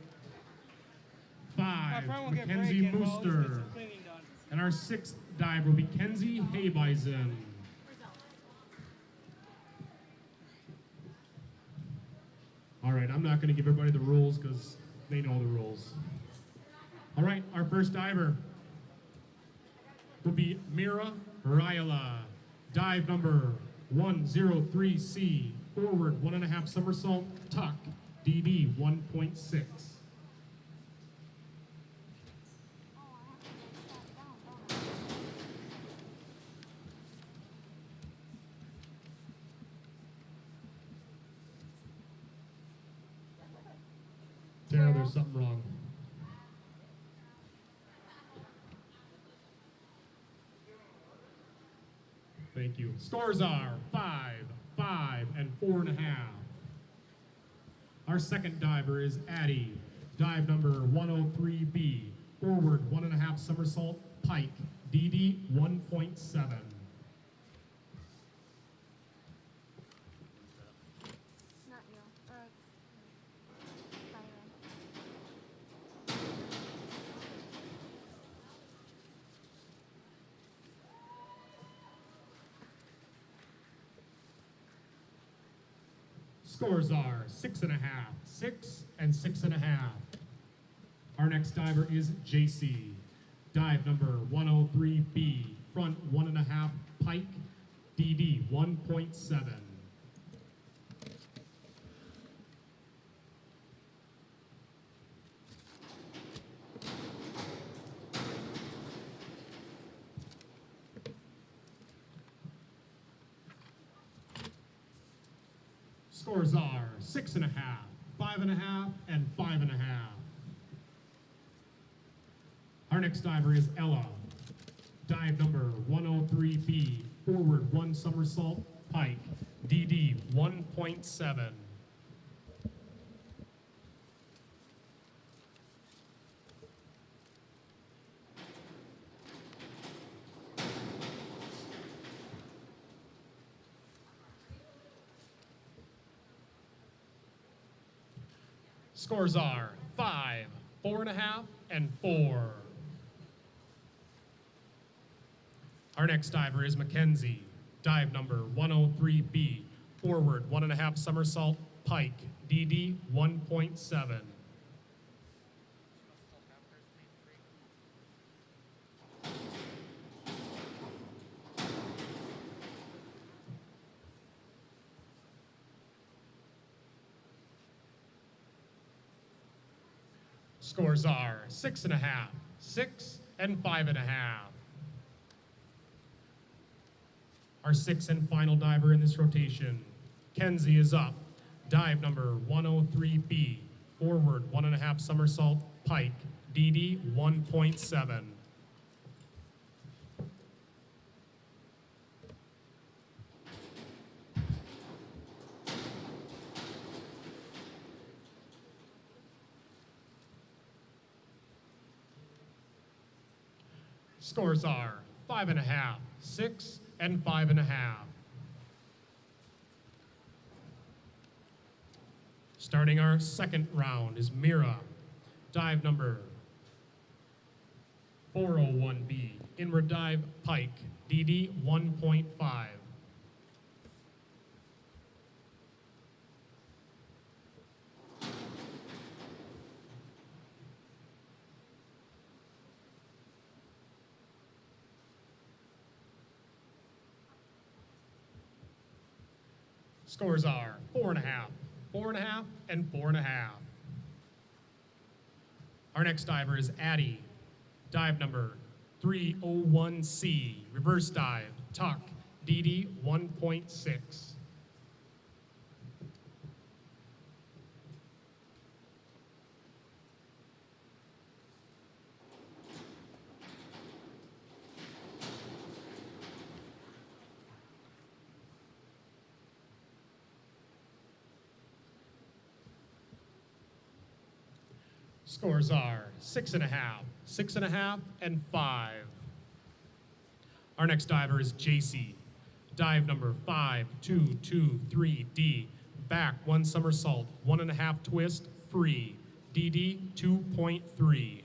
I 5, probably won't get Mackenzie break in, but I'll at least get Mooster. some cleaning done. And our sixth dive will be Kenzie Haybison. All right, I'm not going to give everybody the rules because they know the rules. All right, our first diver will be Mira Ryala. Dive number 103C, forward 1.5 somersault, tuck, DD 1.6. Oh, I have to write that down, don't I? Tara, there's something wrong. Thank you. Scores are 5, 5, and 4.5. Our second diver is Addie. Dive number 103B, forward 1.5 somersault, pike, DD 1.7. Not you. Byron. Scores are 6.5, 6, and 6.5. Our next diver is JC. Dive number 103B, front 1.5 pike, DD 1.7. Scores are 6.5, 5.5, and 5.5. Our next diver is Ella. Dive number 103B, forward 1 somersault, pike, DD 1.7. Scores are 5, 4.5, and 4. Our next diver is Mackenzie. Dive number 103B, forward 1.5 somersault, pike, DD 1.7. Scores are 6.5, 6, and 5.5. Our sixth and final diver in this rotation, Kenzie, is up. Dive number 103B, forward 1.5 somersault, pike, DD 1.7. Scores are 5.5, 6, and 5.5. Starting our second round is Mira. Dive number 401B, inward dive, pike, DD 1.5. Scores are 4.5, 4.5, and 4.5. Our next diver is Addie. Dive number 301C, reverse dive, tuck, DD 1.6. Scores are 6.5, 6.5, and 5. Our next diver is JC. Dive number 5223D, back 1 somersault, 1.5 twist, free, DD 2.3.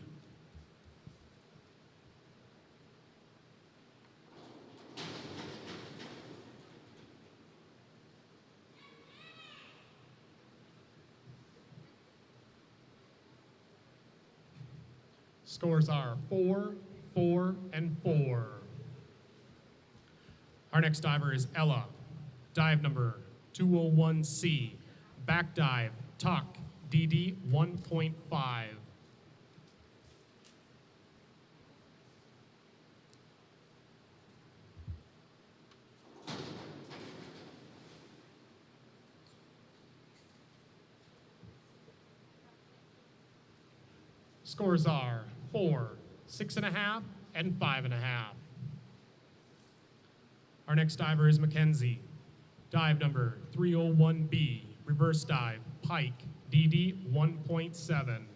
Scores are 4, 4, and 4. Our next diver is Ella. Dive number 201C, back dive, tuck, DD 1.5. Scores are 4, 6.5, and 5.5. Our next diver is Mackenzie. Dive number 301B, reverse dive, pike, DD 1.7.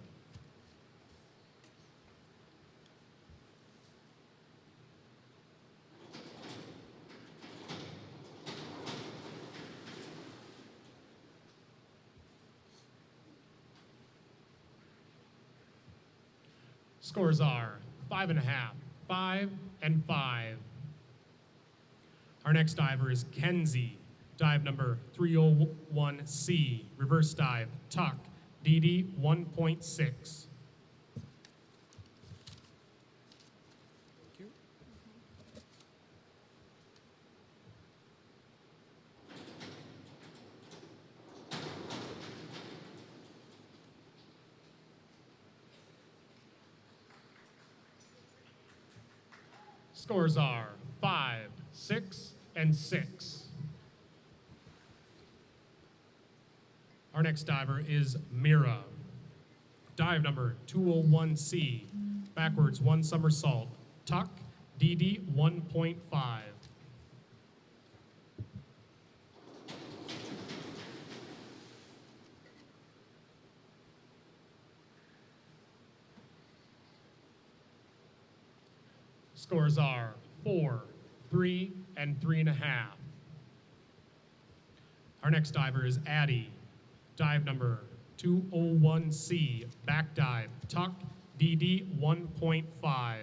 Scores are 5.5, 5, and 5. Our next diver is Kenzie. Dive number 301C, reverse dive, tuck, DD 1.6. Scores are 5, 6, and 6. Our next diver is Mira. Dive number 201C, backwards 1 somersault, tuck, DD 1.5. Scores are 4, 3, and 3.5. Our next diver is Addie. Dive number 201C, back dive, tuck, DD 1.5.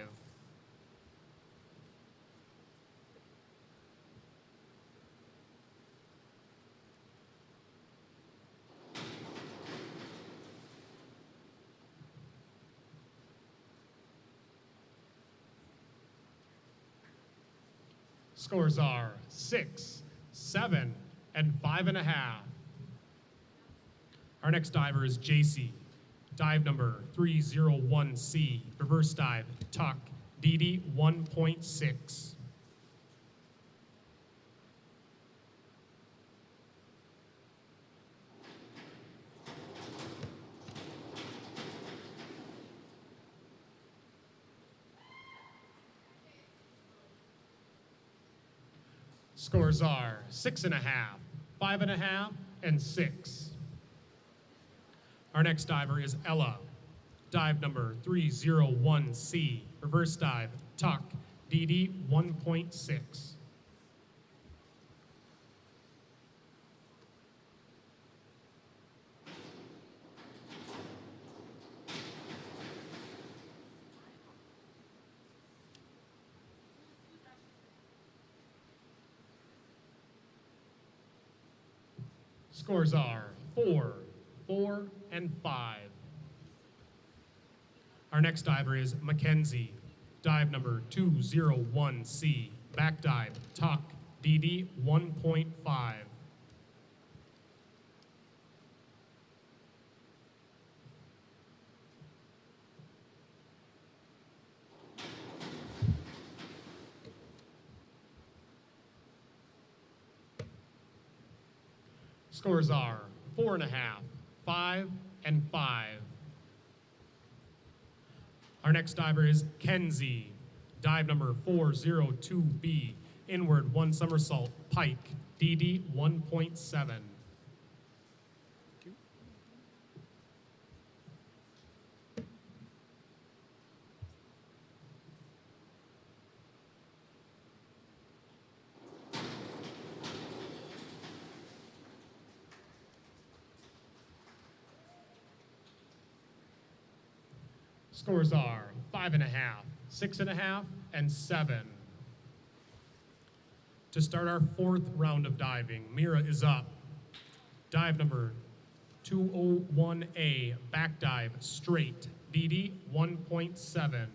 Scores are 6, 7, and 5.5. Our next diver is JC. Dive number 301C, reverse dive, tuck, DD 1.6. Scores are 6.5, 5.5, and 6. Our next diver is Ella. Dive number 301C, reverse dive, tuck, DD 1.6. Scores are 4, 4, and 5. Our next diver is Mackenzie. Dive number 201C, back dive, tuck, DD 1.5. Scores are 4.5, 5, and 5. Our next diver is Kenzie. Dive number 402B, inward 1 somersault, pike, DD 1.7. Scores are 5.5, 6.5, and 7. To start our 4th round of diving, Mira is up. Dive number 201A, back dive, straight, DD 1.7.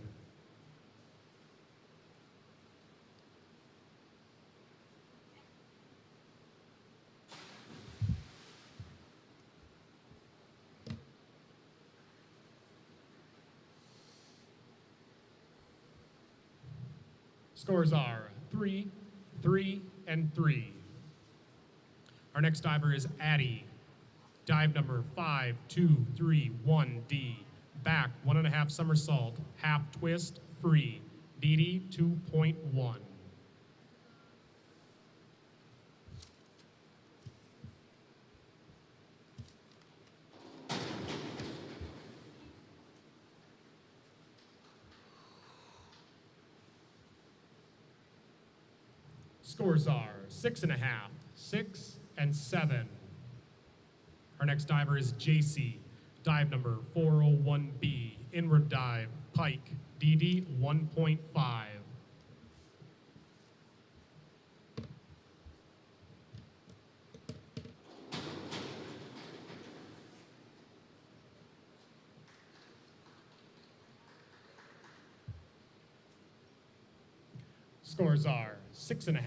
Scores are 3, 3, and 3. Our next diver is Addie. Dive number 5231D. Back 1.5 somersault, half twist, free, DD 2.1. Scores are 6.5, 6, and 7. Our next diver is JC. Dive number 401B, inward dive, pike, DD 1.5. Scores are 6.5,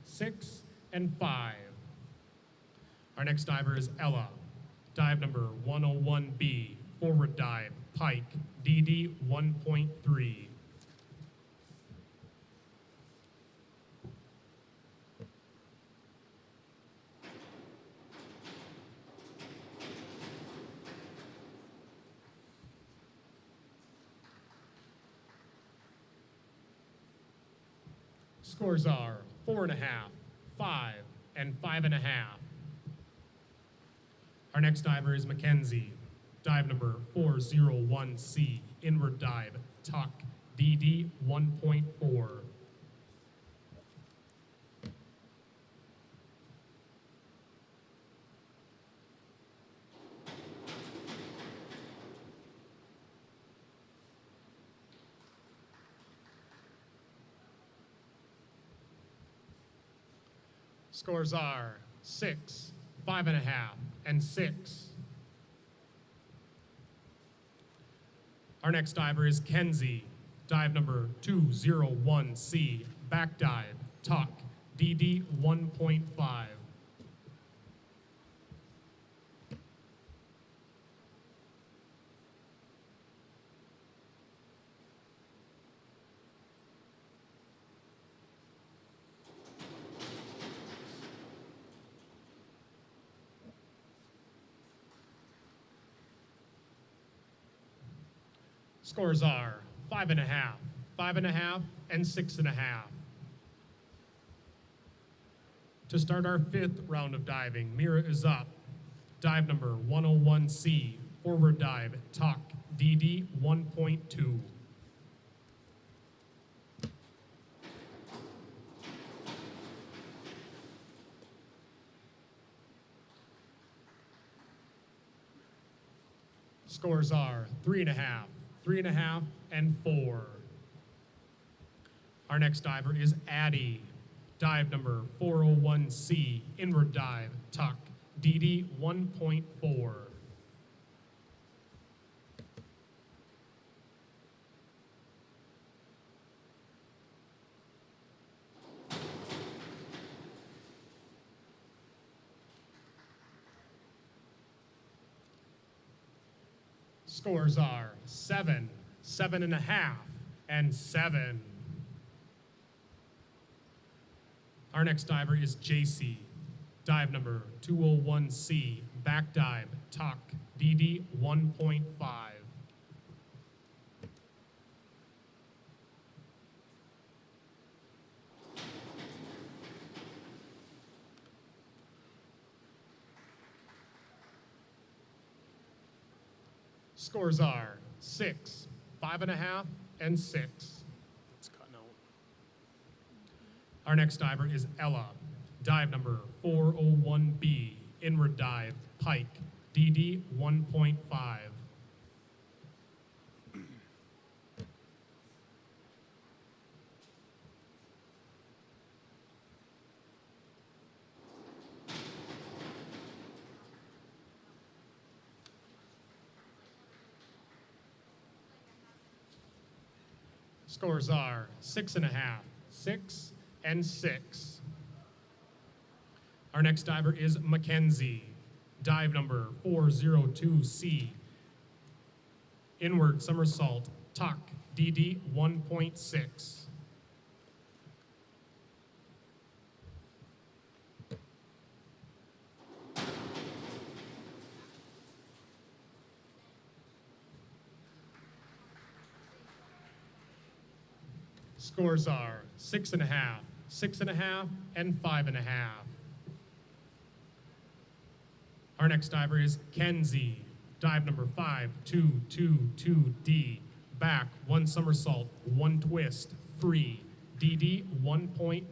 6, and 5. Our next diver is Ella. Dive number 101B, forward dive, pike, DD 1.3. Scores are 4.5, 5, and 5.5. Our next diver is Mackenzie. Dive number 401C, inward dive, tuck, DD 1.4. Scores are 6, 5.5, and 6. Our next diver is Kenzie. Dive number 201C, back dive, tuck, DD 1.5. Scores are 5.5, 5.5, and 6.5. To start our 5th round of diving, Mira is up. Dive number 101C, forward dive, tuck, DD 1.2. Scores are 3.5, 3.5, and 4. Our next diver is Addie. Dive number 401C, inward dive, tuck, DD 1.4. Scores are 7, 7.5, and 7. Our next diver is JC. Dive number 201C, back dive, tuck, DD 1.5. Scores are 6, 5.5, and 6. It's cutting out. Our next diver is Ella. Dive number 401B, inward dive, pike, DD 1.5. Scores are 6.5, 6, and 6. Our next diver is Mackenzie. Dive number 402C. Inward somersault, tuck, DD 1.6. Scores are 6.5, 6.5, and 5.5. Our next diver is Kenzie. Dive number 5222D. Back, 1 somersault, 1 twist, free, DD 1.9.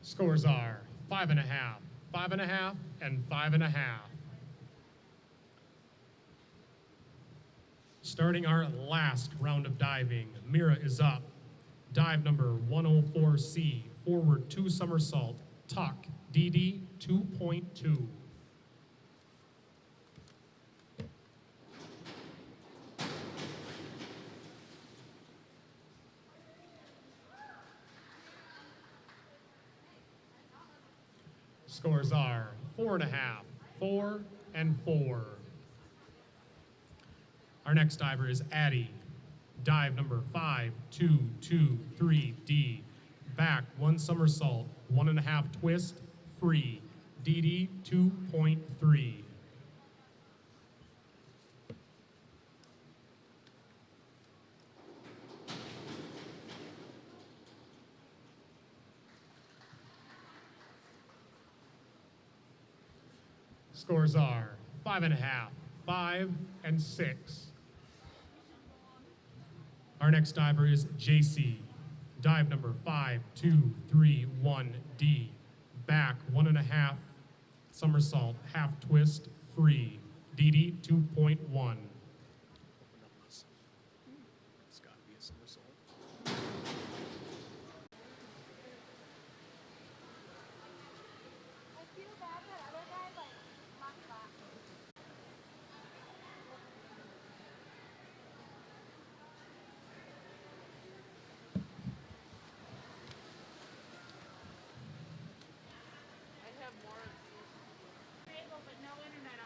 Scores are 5.5, 5.5, and 5.5. Starting our last round of diving, Mira is up. Dive number 104C, forward 2 somersault, tuck, DD 2.2. Scores are 4.5, 4, and 4. Our next diver is Addie. Dive number 5223D. Back, 1 somersault, 1.5 twist, free. DD 2.3. Scores are 5.5, 5, and 6. Our next diver is JC. Dive number 5231D. Back, 1.5 somersault, half twist, free. DD 2.1. It's got to be a somersault. I feel bad that other guy like knocked back. Cable, but no internet.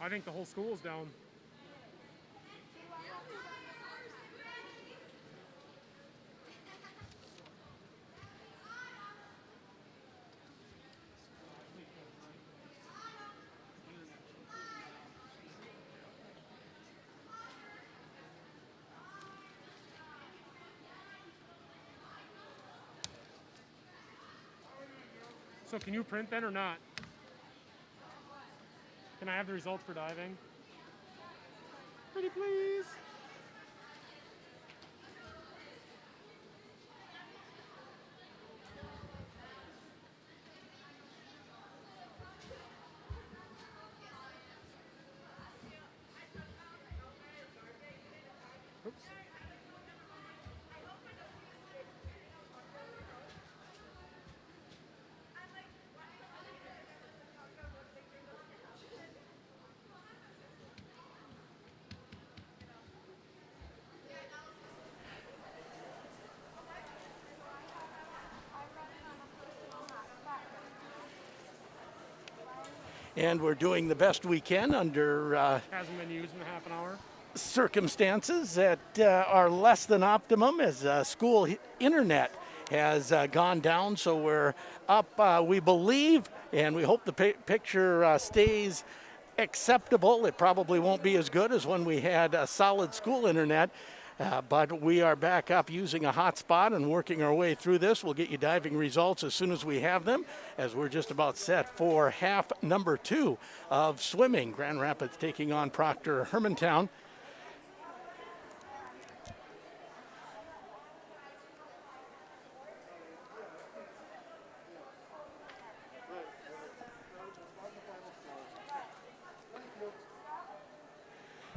I think the whole school's down. So can you print then or not? Can I have the results for diving? Pretty please. Oops. And we're doing the best we can under Hasn't been used in a half an hour. circumstances that are less than optimum as school internet has gone down. So we're up, we believe, and we hope the picture stays acceptable. It probably won't be as good as when we had solid school internet. But we are back up using a hotspot and working our way through this. We'll get you diving results as soon as we have them, as we're just about set for half number 2 of swimming. Grand Rapids taking on Proctor Hermantown.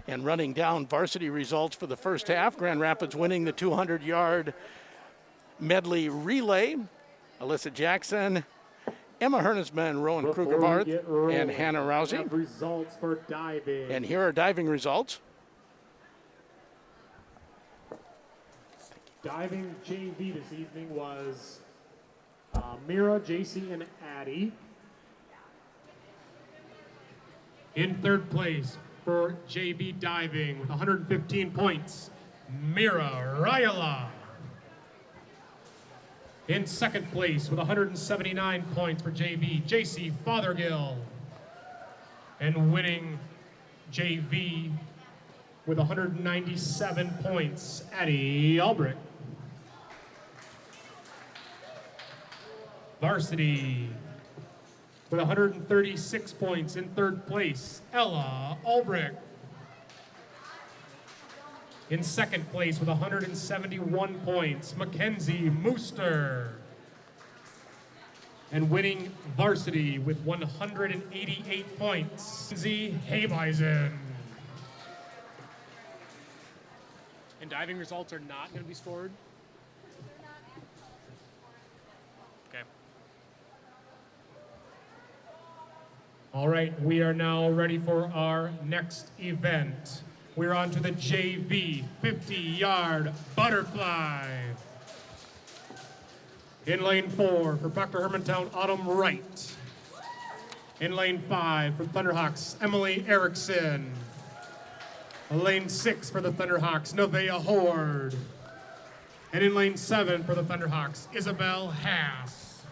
And running down varsity results for the first half, Grand Rapids winning the 200-yard medley relay. Alyssa Jackson, Emma Hernesman, Rowan Kruger-Barth, and Hannah Rousey. Results for diving. And here are diving results. Diving JV this evening was Mira, JC, and Addie. In third place for JV diving with 115 points, Mira Rayala. In second place with 179 points for JV, JC Fothergill. And winning JV with 197 points, Addie Albrecht. Varsity with 136 points in third place, Ella Albrecht. In second place with 171 points, Mackenzie Mooster. And winning varsity with 188 points, Lindsay Habeisen. And diving results are not going to be scored? Okay. All right, we are now ready for our next event. We're on to the JV 50-yard butterfly. In lane 4 for Proctor Hermantown, Autumn Wright. In lane 5 for Thunderhawks, Emily Erickson. Lane 6 for the Thunderhawks, Nevaeh Horde. And in lane 7 for the Thunderhawks, Isabel Haas.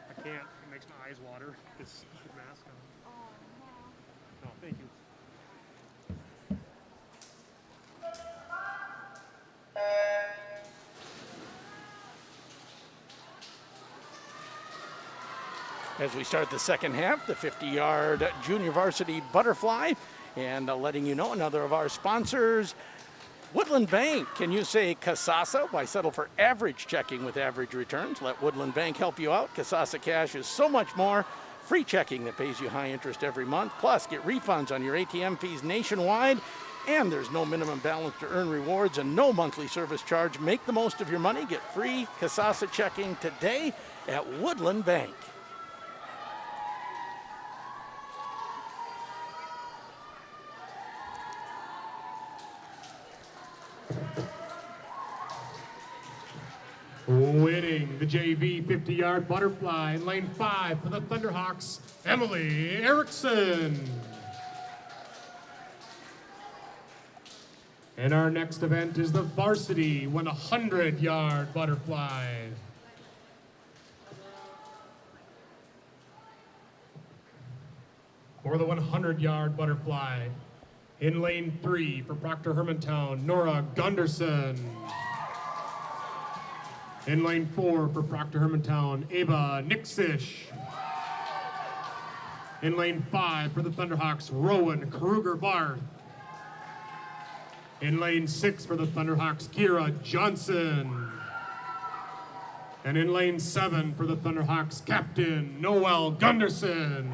I can't. It makes my eyes water. This stupid mask on. Oh, thank you. As we start the second half, the 50-yard junior varsity butterfly, and letting you know another of our sponsors, Woodland Bank. Can you say Kasasa? Why settle for average checking with average returns? Let Woodland Bank help you out. Kasasa Cash is so much more. Free checking that pays you high interest every month. Plus, get refunds on your ATM fees nationwide. And there's no minimum balance to earn rewards and no monthly service charge. Make the most of your money. Get free Kasasa checking today at Woodland Bank. Winning the JV 50-yard butterfly in lane 5 for the Thunderhawks, Emily Erickson. And our next event is the varsity 100-yard butterfly. For the 100-yard butterfly, in lane 3 for Proctor Hermantown, Nora Gunderson. In lane 4 for Proctor Hermantown, Ava Nixish. In lane 5 for the Thunderhawks, Rowan Kruger-Barth. In lane 6 for the Thunderhawks, Kira Johnson. And in lane 7 for the Thunderhawks, Captain Noel Gunderson.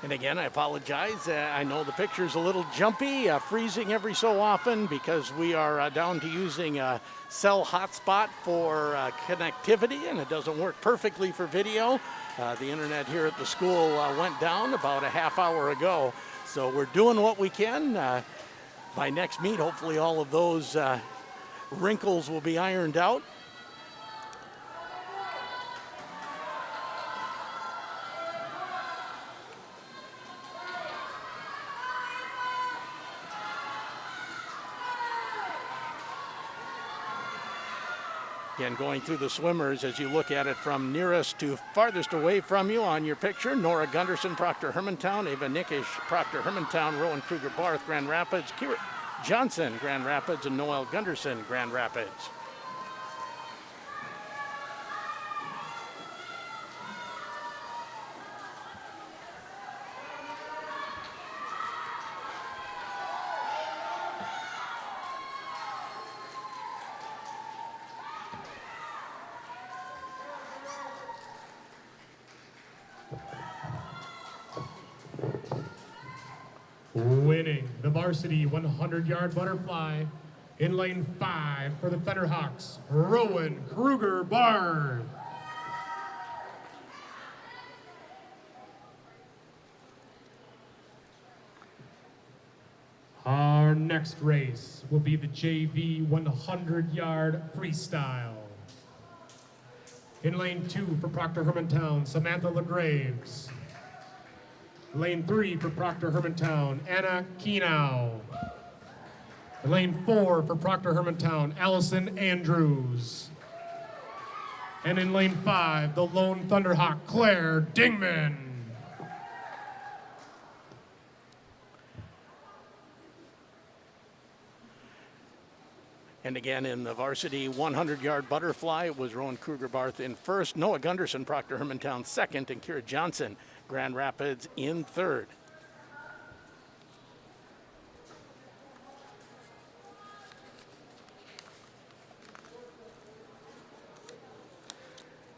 And again, I apologize. I know the picture's a little jumpy, freezing every so often because we are down to using a cell hotspot for connectivity, and it doesn't work perfectly for video. The internet here at the school went down about a half hour ago, so we're doing what we can. By next meet, hopefully all of those wrinkles will be ironed out. Again, going through the swimmers as you look at it from nearest to farthest away from you on your picture. Nora Gunderson, Proctor Hermantown. Ava Nickish, Proctor Hermantown. Rowan Kruger-Barth, Grand Rapids. Kira Johnson, Grand Rapids. And Noel Gunderson, Grand Rapids. Winning the varsity 100-yard butterfly in lane 5 for the Thunderhawks, Rowan Kruger-Barth. Our next race will be the JV 100-yard freestyle. In lane 2 for Proctor Hermantown, Samantha LaGraves. Lane 3 for Proctor Hermantown, Anna Keenau. In lane 4 for Proctor Hermantown, Allison Andrews. And in lane 5, the lone Thunderhawk, Claire Dingman. And again, in the varsity 100-yard butterfly, it was Rowan Kruger-Barth in first, Noah Gunderson, Proctor Hermantown second, and Kira Johnson, Grand Rapids in third.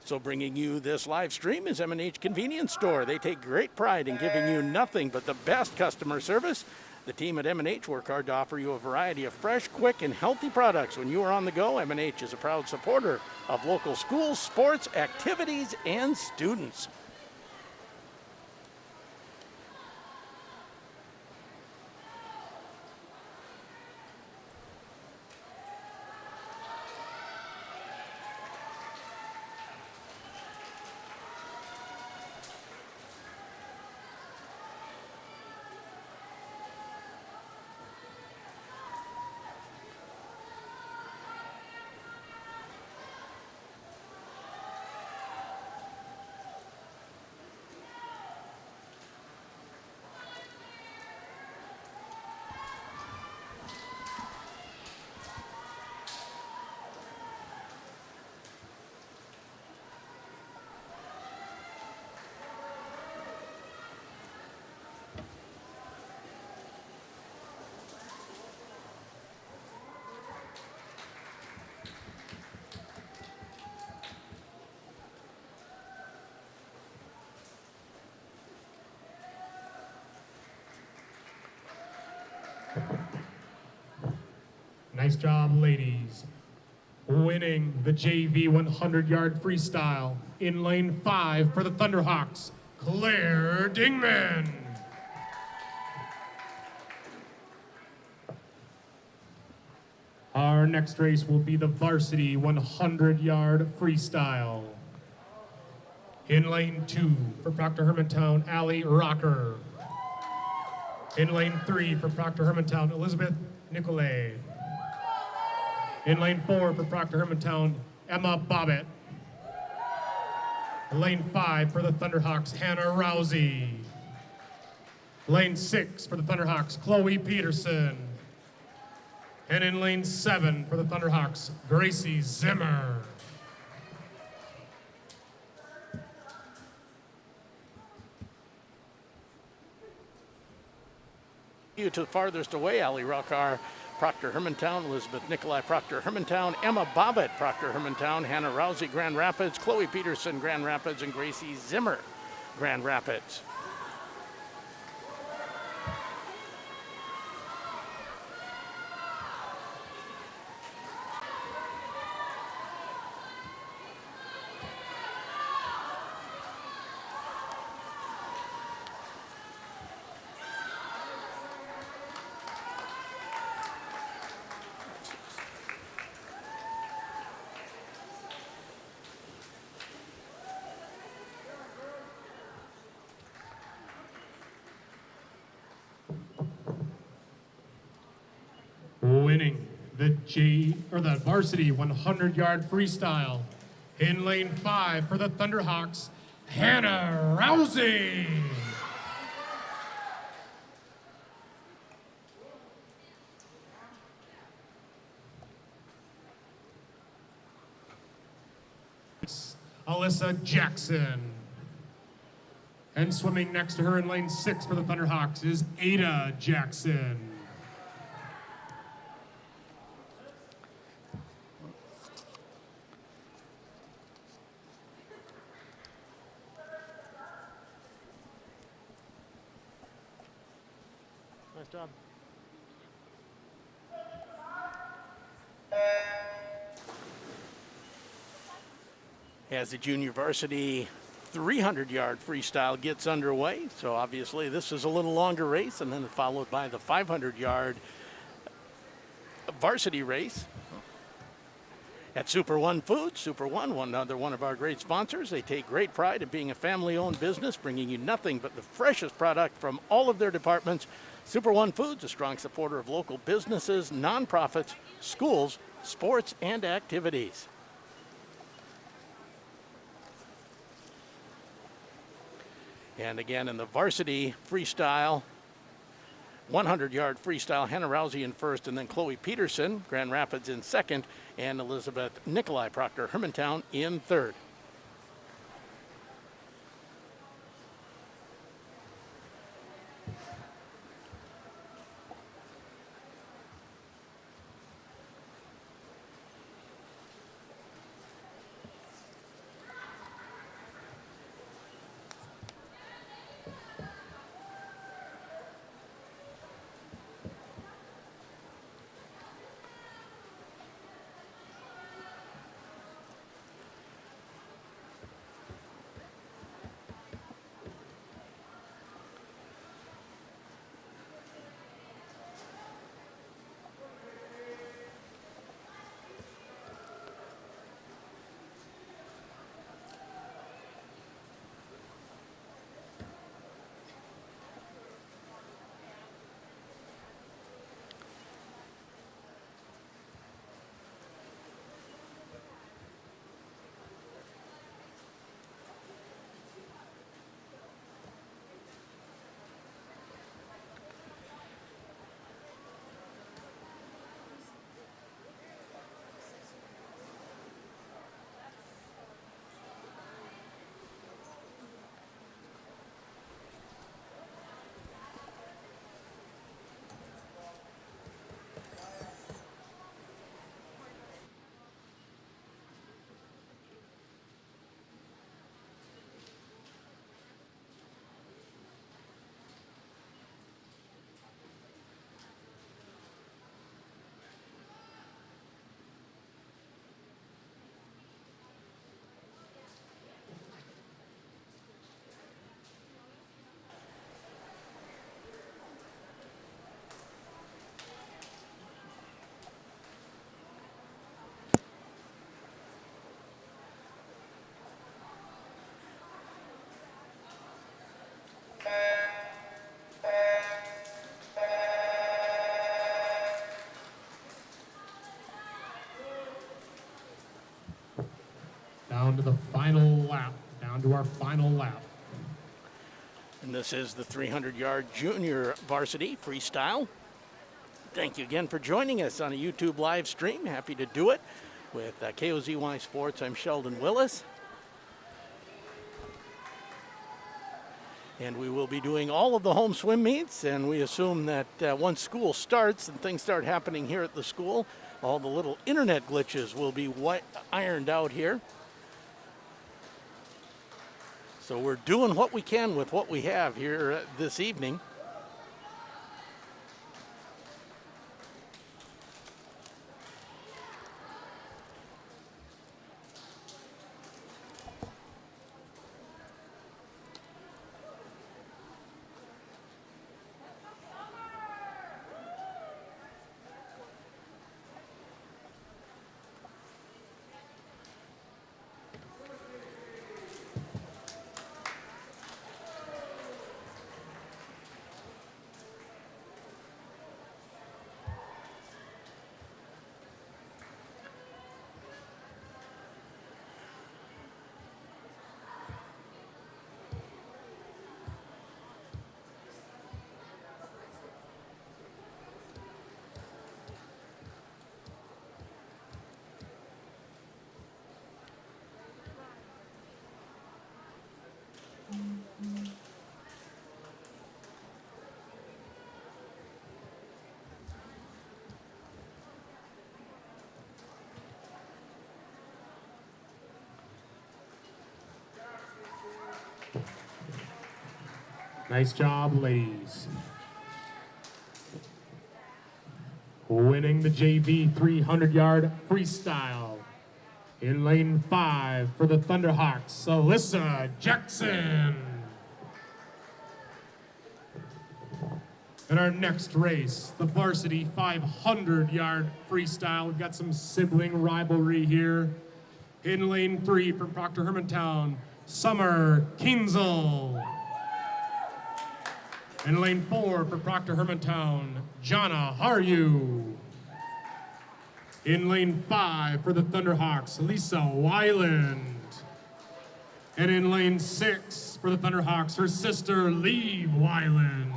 So bringing you this live stream is M&H Convenience Store. They take great pride in giving you nothing but the best customer service. The team at M&H work hard to offer you a variety of fresh, quick, and healthy products. When you are on the go, M&H is a proud supporter of local schools, sports, activities, and students. Nice job, ladies. Winning the JV 100-yard freestyle in lane 5 for the Thunderhawks, Claire Dingman. Our next race will be the varsity 100-yard freestyle. In lane 2 for Proctor Hermantown, Allie Rocker. In lane 3 for Proctor Hermantown, Elizabeth Nicolay. In lane 4 for Proctor Hermantown, Emma Bobbitt. Lane 5 for the Thunderhawks, Hannah Rousey. Lane 6 for the Thunderhawks, Chloe Peterson. And in lane 7 for the Thunderhawks, Gracie Zimmer. You to the farthest away, Ali Rockar, Proctor Hermantown, Elizabeth Nicolai, Proctor Hermantown, Emma Bobbitt, Proctor Hermantown, Hannah Rousey, Grand Rapids, Chloe Peterson, Grand Rapids, and Gracie Zimmer, Grand Rapids. Winning the varsity 100-yard freestyle in lane 5 for the Thunderhawks, Hannah Rousey. Alyssa Jackson. And swimming next to her in lane 6 for the Thunderhawks is Ada Jackson. Nice job. As the junior varsity 300-yard freestyle gets underway, so obviously this is a little longer race, and then followed by the 500-yard varsity race at Super One Foods. Super One, another one of our great sponsors. They take great pride in being a family-owned business, bringing you nothing but the freshest product from all of their departments. Super One Foods, a strong supporter of local businesses, nonprofits, schools, sports, and activities. And again, in the varsity freestyle, 100-yard freestyle, Hannah Rousey in first, and then Chloe Peterson, Grand Rapids in second, and Elizabeth Nikolai Proctor, Hermantown in third. Down to the final lap, down to our final lap. And this is the 300-yard junior varsity freestyle. Thank you again for joining us on a YouTube live stream. Happy to do it with KOZY Sports. I'm Sheldon Willis. And we will be doing all of the home swim meets, and we assume that once school starts and things start happening here at the school, all the little internet glitches will be ironed out here. So we're doing what we can with what we have here this evening. Nice job, ladies. Winning the JV 300-yard freestyle. In lane 5 for the Thunderhawks, Alyssa Jackson. In our next race, the varsity 500-yard freestyle. We've got some sibling rivalry here. In lane 3 from Proctor Hermantown, Summer Kinzel. In lane 4 for Proctor Hermantown, Jana Haryu. In lane 5 for the Thunderhawks, Lisa Weiland. And in lane 6 for the Thunderhawks, her sister, Lee Weiland.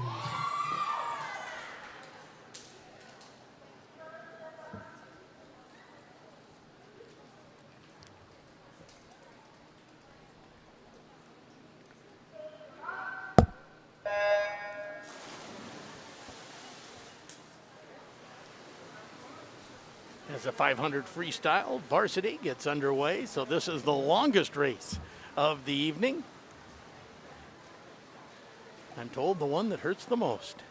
As the 500 freestyle varsity gets underway, so this is the longest race of the evening. I'm told the one that hurts the most.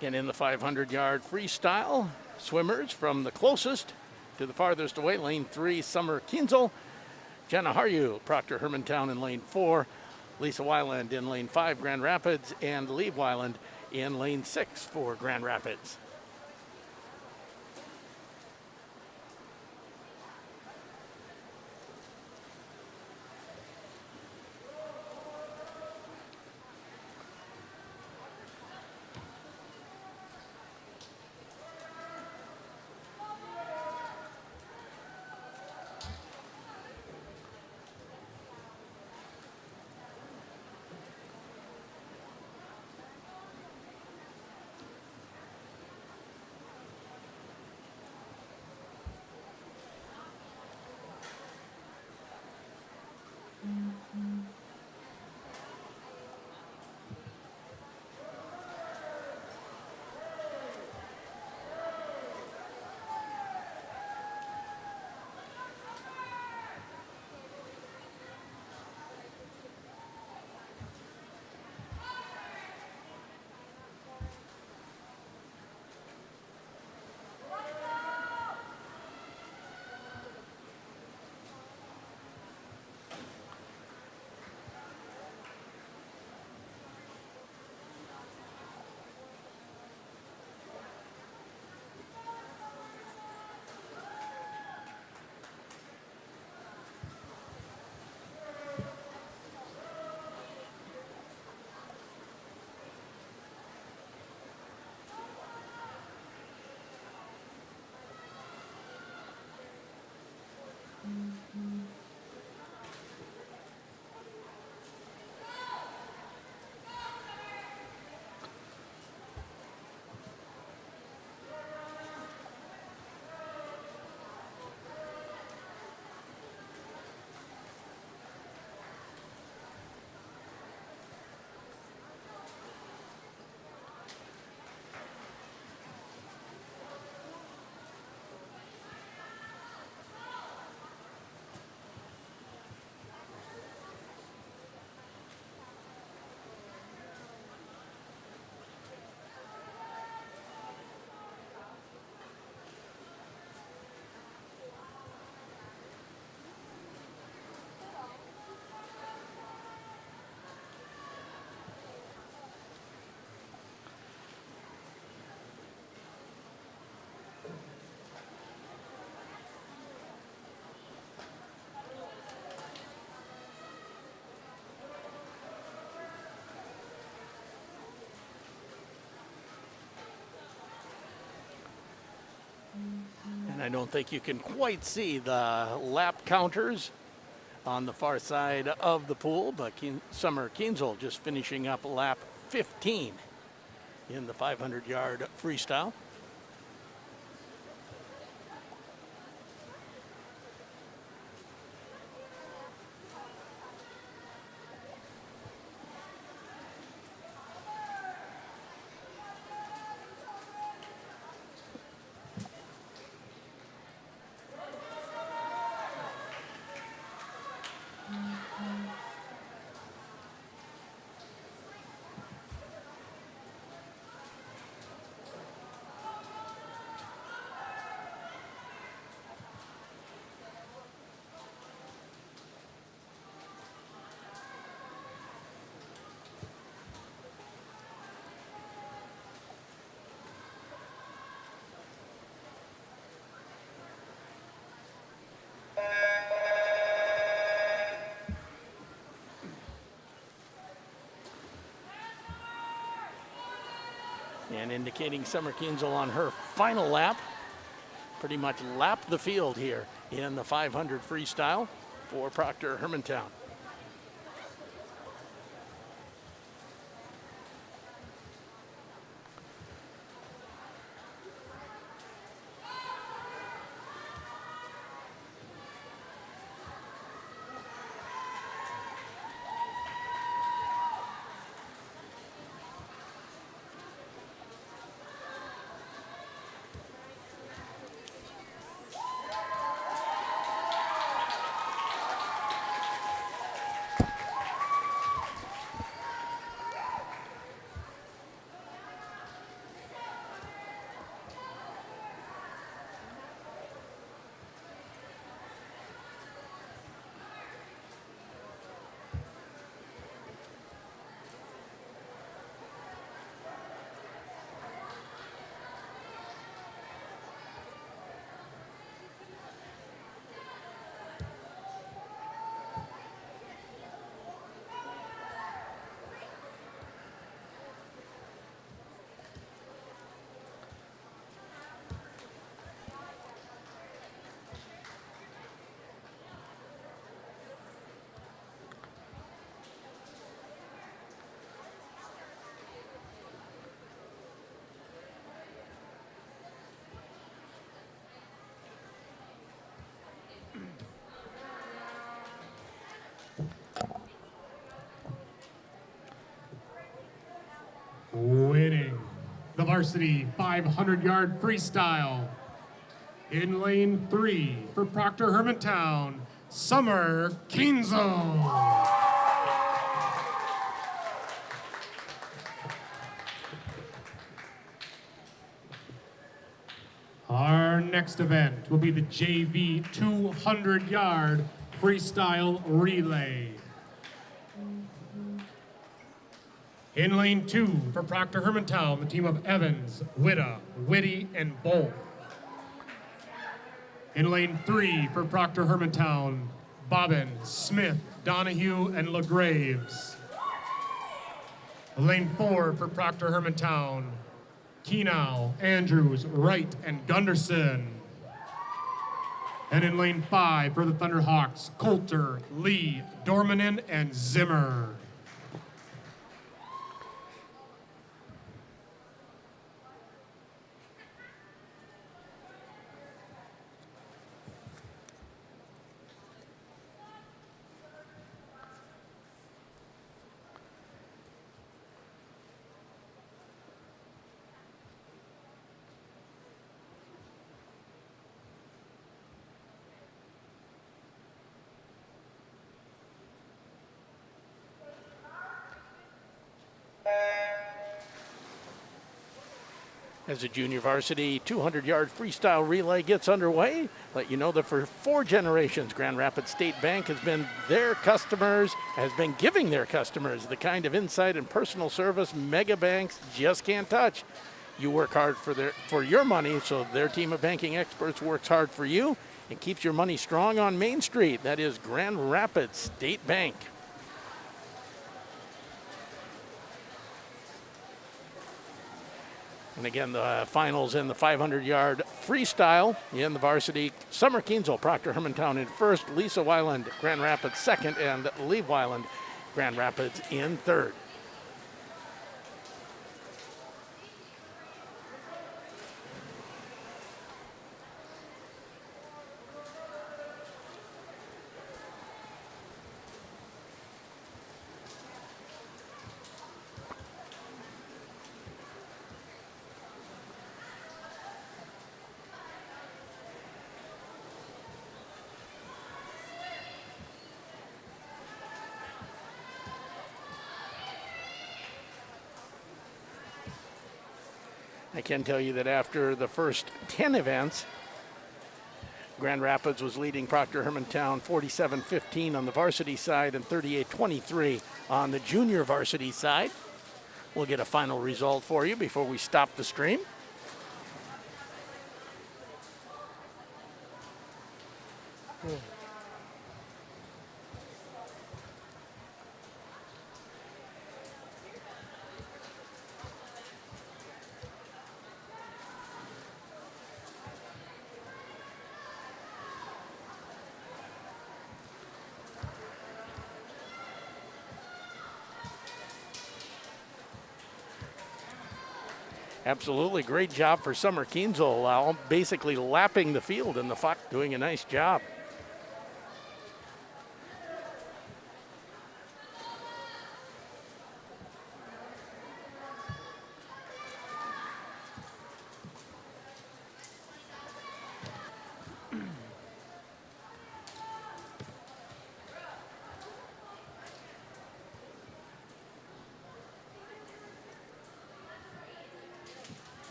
And in the 500-yard freestyle, swimmers from the closest to the farthest away, lane 3, Summer Kinzel, Jenna Haryu, Proctor Hermantown in lane 4, Lisa Weiland in lane 5, Grand Rapids, and Lee Weiland in lane 6 for Grand Rapids. I don't think you can quite see the lap counters on the far side of the pool, but Summer Kienzle just finishing up lap 15 in the 500-yard freestyle. And indicating Summer Kienzle on her final lap. Pretty much lapped the field here in the 500 freestyle for Proctor Hermantown. Winning the varsity 500-yard freestyle in lane 3 for Proctor Hermantown, Summer Kienzle. Our next event will be the JV 200-yard freestyle relay. In lane 2 for Proctor Hermantown, the team of Evans, Witta, Whitty, and Bolt. In lane 3 for Proctor Hermantown, Bobbin, Smith, Donahue, and LaGraves. Lane 4 for Proctor Hermantown, Kenow, Andrews, Wright, and Gunderson. And in lane 5 for the Thunderhawks, Coulter, Lee, Dormanen, and Zimmer. As the junior varsity 200-yard freestyle relay gets underway, let you know that for 4 generations, Grand Rapids State Bank has been giving their customers the kind of insight and personal service mega banks just can't touch. You work hard for your money, so their team of banking experts works hard for you and keeps your money strong on Main Street. That is Grand Rapids State Bank. And again, the finals in the 500-yard freestyle in the varsity. Summer Kienzle, Proctor Hermantown in first, Lisa Weiland, Grand Rapids second, and Lee Weiland, Grand Rapids in third. I can tell you that after the first 10 events, Grand Rapids was leading Proctor Hermantown 47-15 on the varsity side and 38-23 on the junior varsity side. We'll get a final result for you before we stop the stream. Absolutely, great job for Summer Kienzle, basically lapping the field in the Fox, doing a nice job.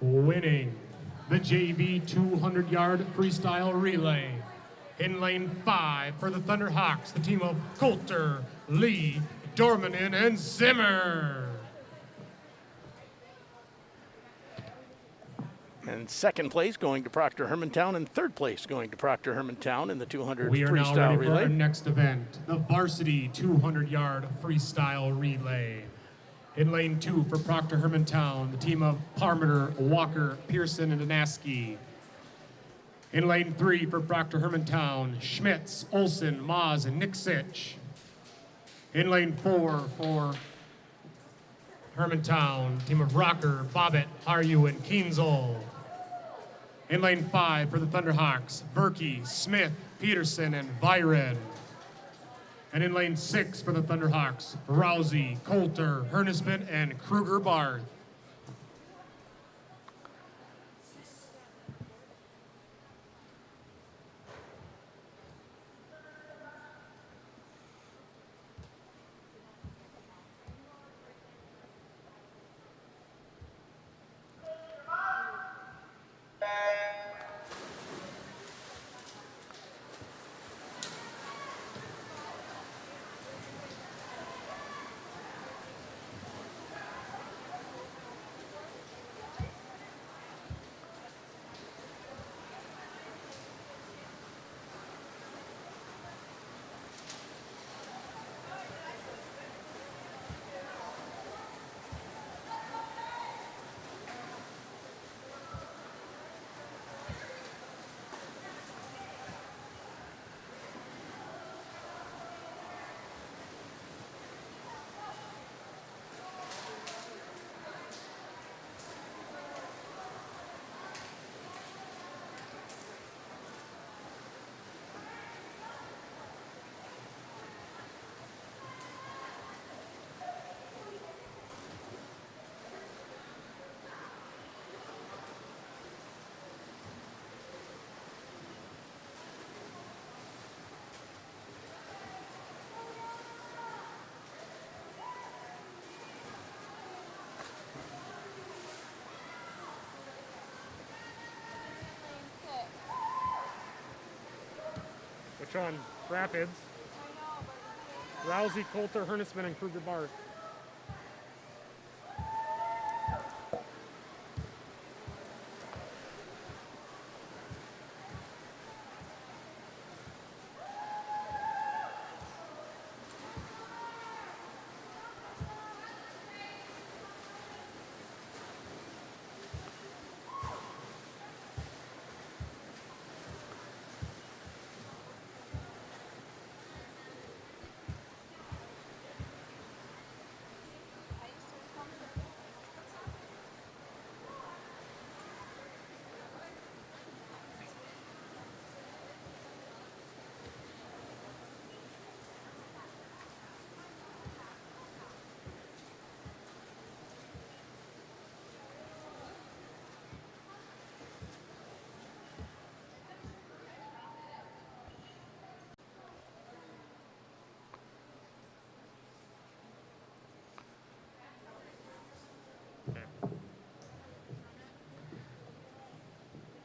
Winning the JV 200-yard freestyle relay. In lane 5 for the Thunderhawks, the team of Coulter, Lee, Dormanen, and Zimmer. And second place going to Proctor Hermantown, and third place going to Proctor Hermantown in the 200 We are now freestyle ready for relay. our next event, the varsity 200-yard freestyle relay. In lane 2 for Proctor Hermantown, the team of Parmenter, Walker, Pearson, and Anaski. In lane 3 for Proctor Hermantown, Schmitz, Olson, Maas, and Niksich. In lane 4 for Hermantown, team of Rocker, Bobbitt, Harju, and Kienzle. In lane 5 for the Thunderhawks, Berkey, Smith, Peterson, and Viren. And in lane 6 for the Thunderhawks, Rousey, Coulter, Hernisman, and Kruger Barth. which on Rapids. Rousey, Coulter, Hernisman, and Kruger Barth.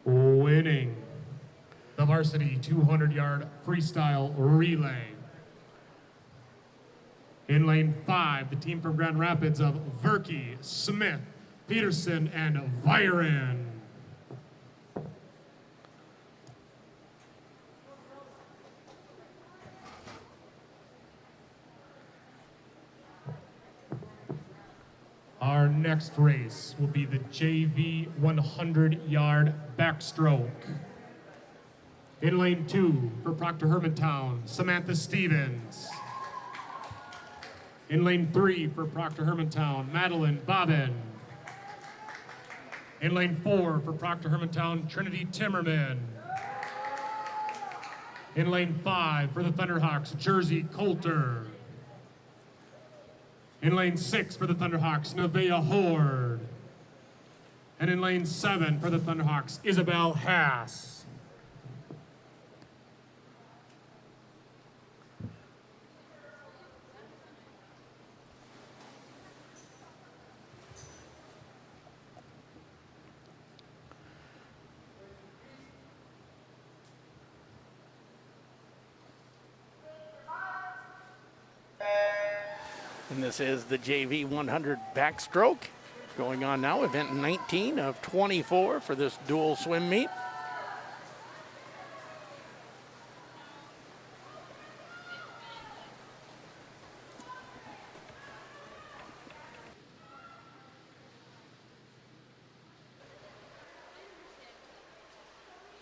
Winning the varsity 200-yard freestyle relay. In lane 5, the team from Grand Rapids of Verkey, Smith, Peterson, and Viren. Our next race will be the JV 100-yard backstroke. In lane 2 for Proctor Hermantown, Samantha Stevens. In lane 3 for Proctor Hermantown, Madeline Bobbin. In lane 4 for Proctor Hermantown, Trinity Timmerman. In lane 5 for the Thunderhawks, Jersey Coulter. In lane 6 for the Thunderhawks, Nevaeh Horde. And in lane 7 for the Thunderhawks, Isabel Haas. And this is the JV 100 backstroke going on now, event 19 of 24 for this dual swim meet.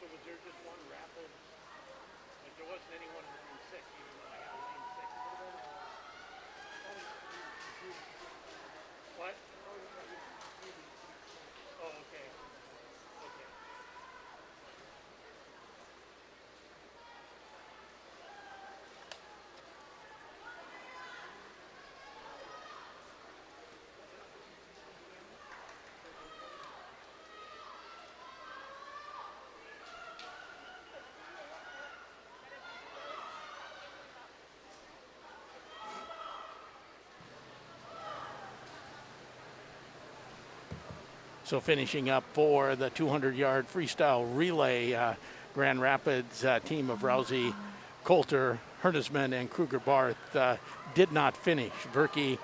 So was there just one rapid? Like there wasn't anyone in lane 6, even though I got lane 6. What? Oh, okay. Okay. So finishing up for the 200-yard freestyle relay, Grand Rapids team of Rousey, Coulter, Hernisman, and Kruger Barth did not finish. Verkey,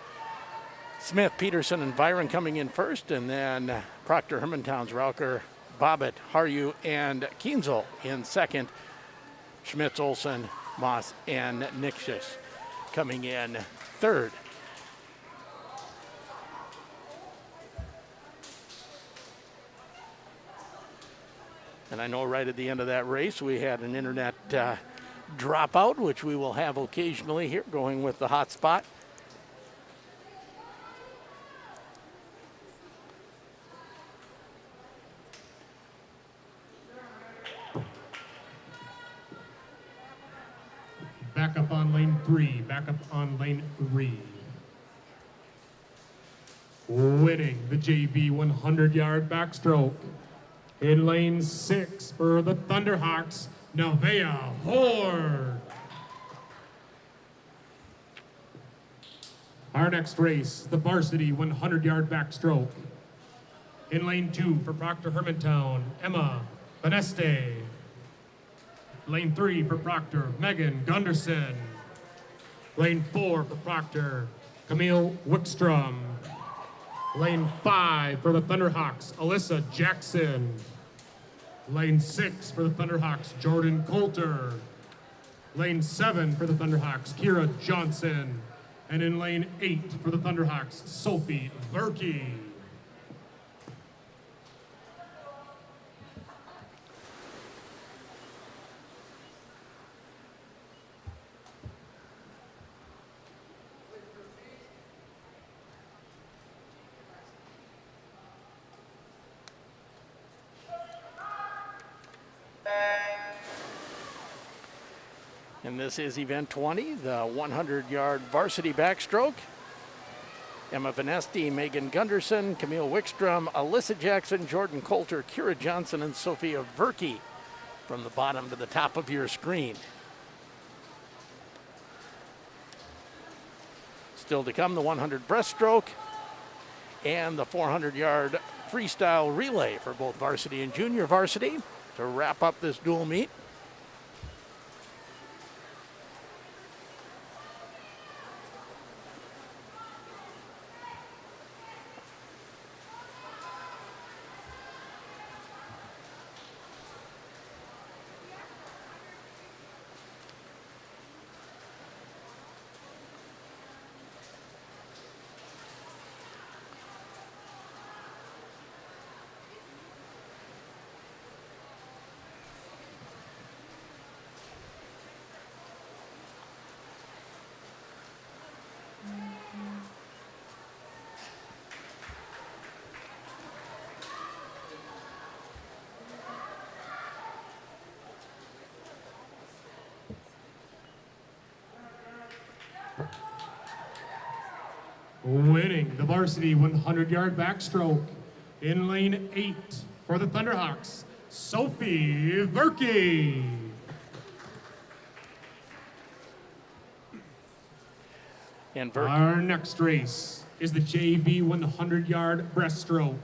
Smith, Peterson, and Viren coming in first, and then Proctor Hermantown's Rauker, Bobbitt, Harju, and Kienzel in second. Schmitz, Olsen, Moss, and Nixis coming in third. And I know right at the end of that race, we had an internet dropout, which we will have occasionally here, going with the hotspot. Back up on lane 3, back up on lane 3. Winning the JV 100-yard backstroke. In lane 6 for the Thunderhawks, Nevaeh Horde. Our next race, the varsity 100-yard backstroke. In lane 2 for Proctor Hermantown, Emma Beneste. Lane 3 for Proctor, Megan Gunderson. Lane 4 for Proctor, Camille Wickstrom. Lane 5 for the Thunderhawks, Alyssa Jackson. Lane 6 for the Thunderhawks, Jordan Coulter. Lane 7 for the Thunderhawks, Kira Johnson. And in lane 8 for the Thunderhawks, Sophie Verkey. And this is event 20, the 100-yard varsity backstroke. Emma Vanesti, Megan Gunderson, Camille Wickstrom, Alyssa Jackson, Jordan Coulter, Kira Johnson, and Sophia Verkey from the bottom to the top of your screen. Still to come, the 100 breaststroke and the 400-yard freestyle relay for both varsity and junior varsity to wrap up this dual meet. Winning the varsity 100-yard backstroke in lane 8 for the Thunderhawks, Sophie Verkey. And Our next race is the JV 100-yard breaststroke.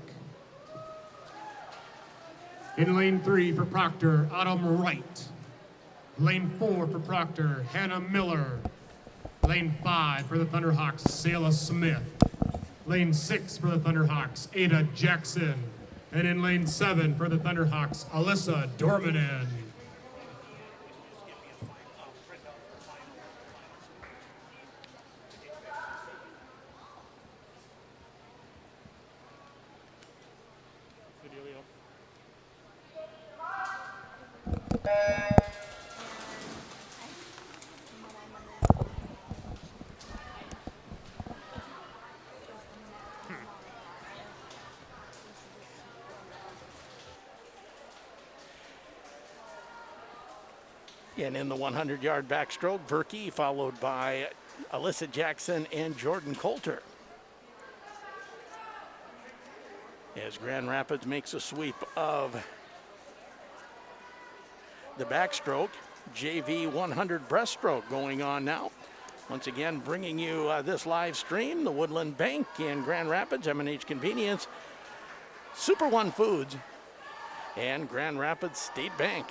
In lane 3 for Proctor, Autumn Wright. Lane 4 for Proctor, Hannah Miller. Lane 5 for the Thunderhawks, Selah Smith. Lane 6 for the Thunderhawks, Ada Jackson. And in lane 7 for the Thunderhawks, Alyssa Dormanen. And in the 100-yard backstroke, Verkey followed by Alyssa Jackson and Jordan Coulter. As Grand Rapids makes a sweep of the backstroke, JV 100 breaststroke going on now. Once again, bringing you this live stream, the Woodland Bank in Grand Rapids, M&H Convenience, Super One Foods, and Grand Rapids State Bank.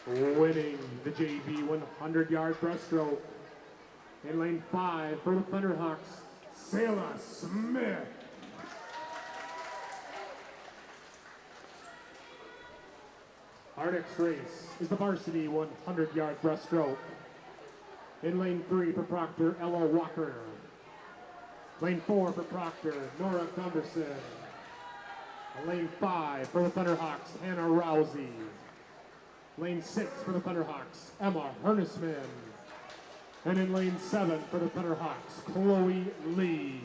Winning the JV 100-yard breaststroke in lane 5 for the Thunderhawks, Selah Smith. Our next race is the varsity 100-yard breaststroke. In lane 3 for Proctor, Ella Walker. Lane 4 for Proctor, Nora Gunderson. Lane 5 for the Thunderhawks, Hannah Rousey. Lane 6 for the Thunderhawks, Emma Hernisman. And in lane 7 for the Thunderhawks, Chloe Lee.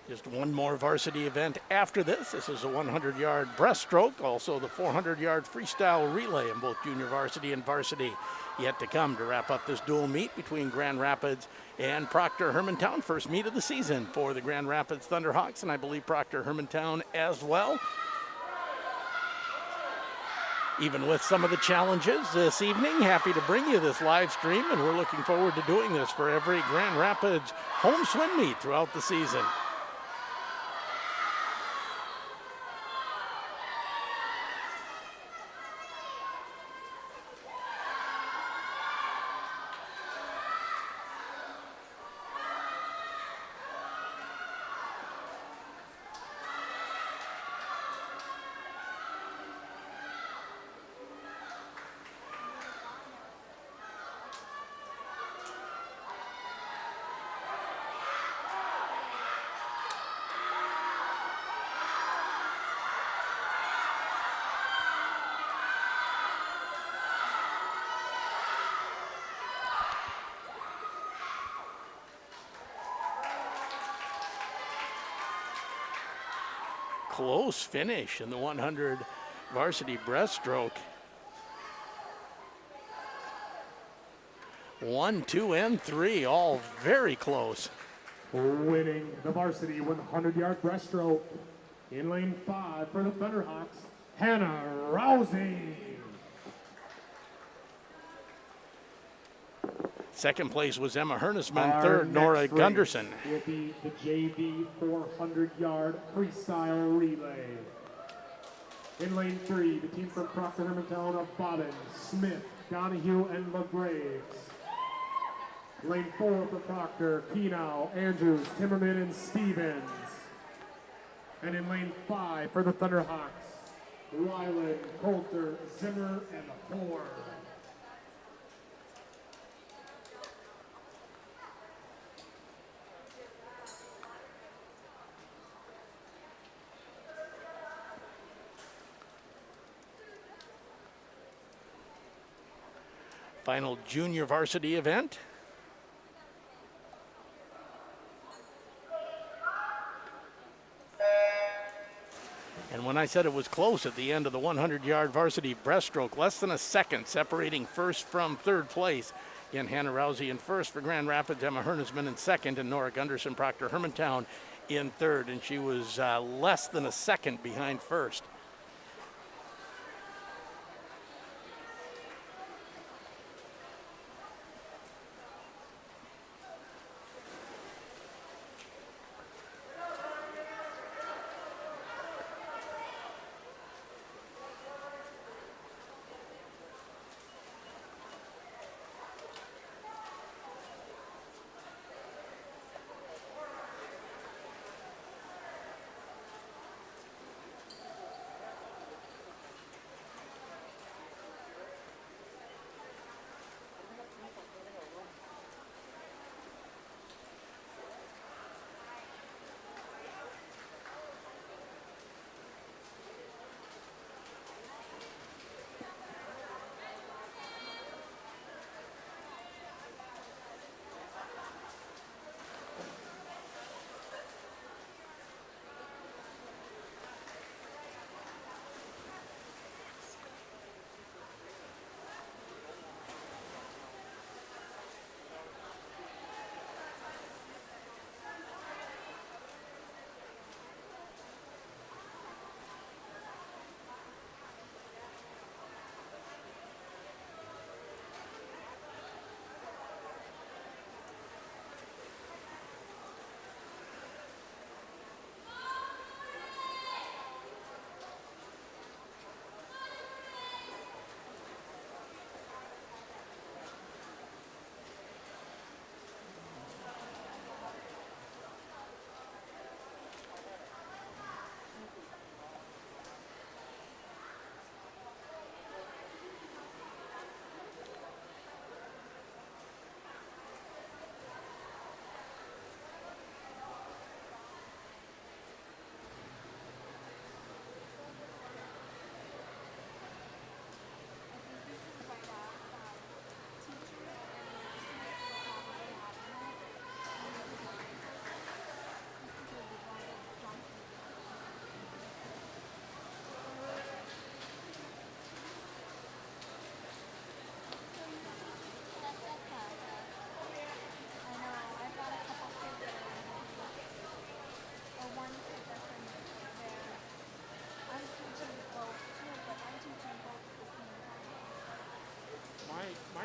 Just one more varsity event after this. This is a 100-yard breaststroke, also the 400-yard freestyle relay in both junior varsity and varsity yet to come to wrap up this dual meet between Grand Rapids and Proctor Hermantown. First meet of the season for the Grand Rapids Thunderhawks, and I believe Proctor Hermantown as well. Even with some of the challenges this evening, happy to bring you this live stream, and we're looking forward to doing this for every Grand Rapids home swim meet throughout the season. Close finish in the 100 varsity breaststroke. 1, 2, and 3, all very close. Winning the varsity 100-yard breaststroke in lane 5 for the Thunderhawks, Hannah Rousey. Second place was Emma Hernisman. Our Third, Nora next race Gunderson. will be the JV 400-yard freestyle relay. In lane 3, the team from Proctor Hermantown of Bobbin, Smith, Donahue, and LaGraves. Lane 4 for Proctor, Kenow, Andrews, Timmerman, and Stevens. And in lane 5 for the Thunderhawks, Ryland, Coulter, Zimmer, and Ford. Final junior varsity event. And when I said it was close at the end of the 100-yard varsity breaststroke, less than a second separating first from third place. Again, Hannah Rousey in first for Grand Rapids, Emma Hernisman in second, and Nora Gunderson, Proctor Hermantown in third. And she was less than a second behind first.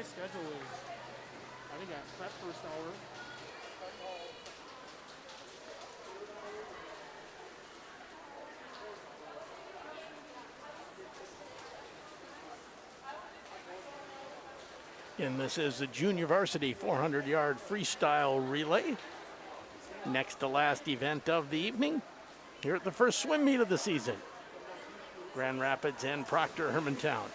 my schedule is, I think I prep first hour. And this is the junior varsity 400-yard freestyle relay. Next to last event of the evening here at the first swim meet of the season. Grand Rapids and Proctor Hermantown.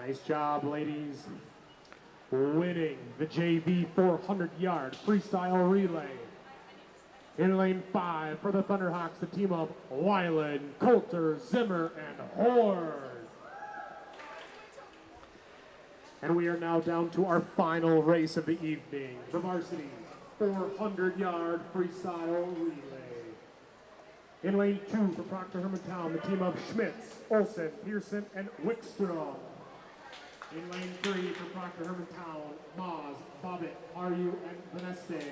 Nice job, ladies. Winning the JV 400-yard freestyle relay. In lane 5 for the Thunderhawks, the team of Weiland, Coulter, Zimmer, and Horde. And we are now down to our final race of the evening, the varsity 400-yard freestyle relay. In lane 2 for Proctor Hermantown, the team of Schmitz, Olsen, Pearson, and Wickstrom. In lane 3 for Proctor Hermantown, Maz, Bobbitt, Aryu, and Vaneste.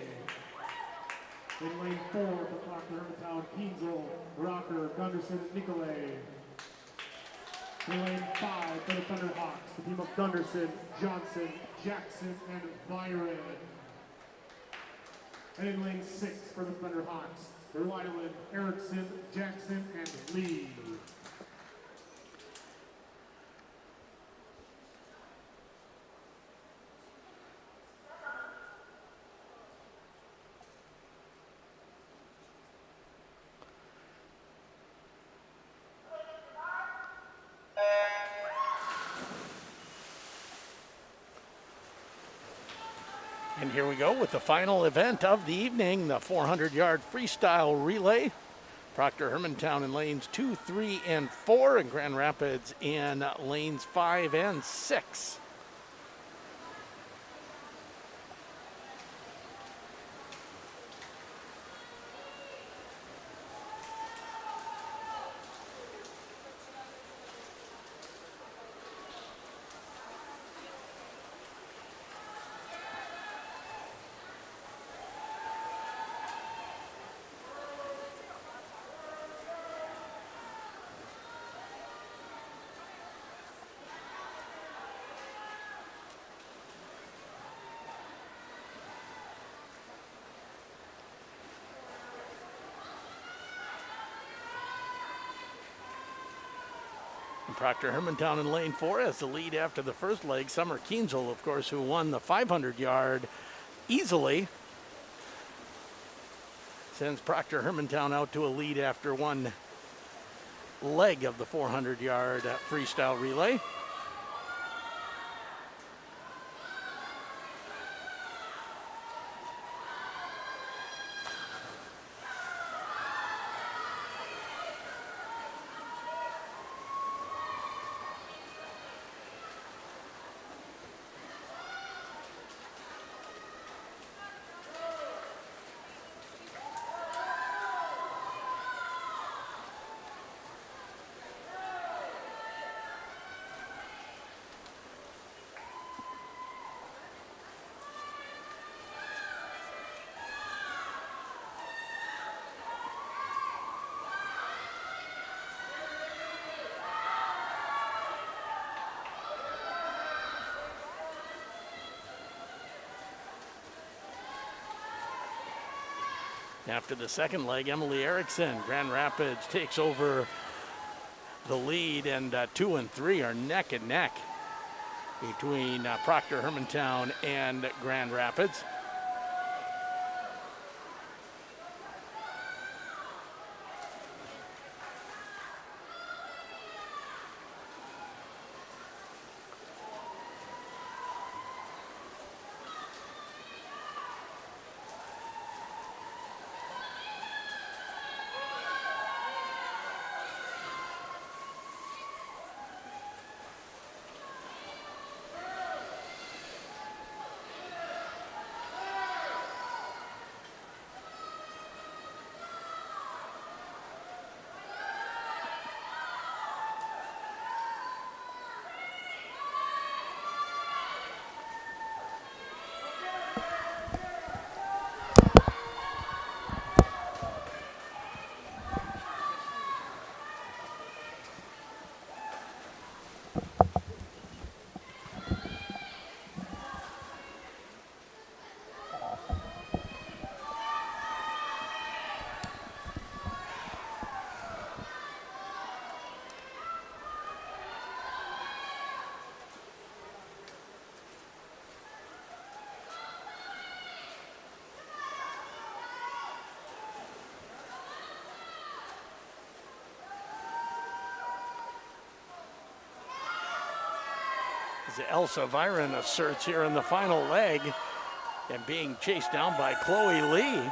In lane 4 for Proctor Hermantown, Kienzel, Rocker, Gunderson, Nicolay. In lane 5 for the Thunderhawks, the team of Gunderson, Johnson, Jackson, and Byron. And in lane 6 for the Thunder Hawks, Ryland, Erickson, Jackson, and Lee. And here we go with the final event of the evening, the 400-yard freestyle relay. Proctor Hermantown in lanes 2, 3, and 4, and Grand Rapids in lanes 5 and 6. Proctor Hermantown in lane 4 has the lead after the first leg. Summer Kienzl, of course, who won the 500-yard easily, sends Proctor Hermantown out to a lead after one leg of the 400-yard freestyle relay. After the second leg, Emily Erickson, Grand Rapids, takes over the lead, and 2 and 3 are neck and neck between Proctor Hermantown and Grand Rapids. As Elsa Viren asserts here in the final leg, and being chased down by Chloe Lee.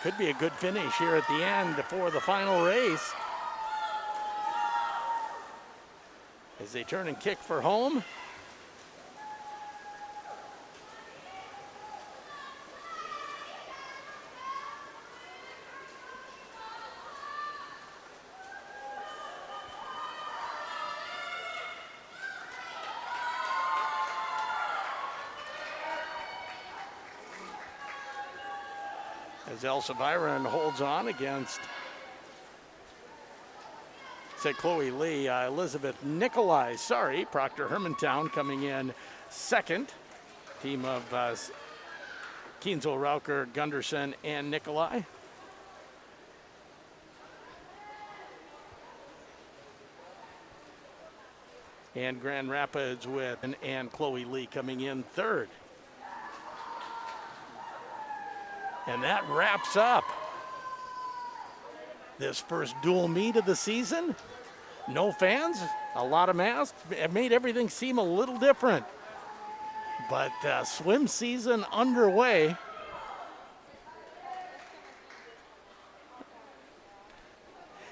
Could be a good finish here at the end for the final race. As they turn and kick for home. As Elsa Byron holds on against, said Chloe Lee, Elizabeth Nicolai, Proctor Hermantown coming in second. Team of Kienzel, Rauker, Gunderson, and Nikolai. And Grand Rapids with and Chloe Lee coming in third. And that wraps up this first dual meet of the season. No fans, a lot of masks. It made everything seem a little different. But swim season underway.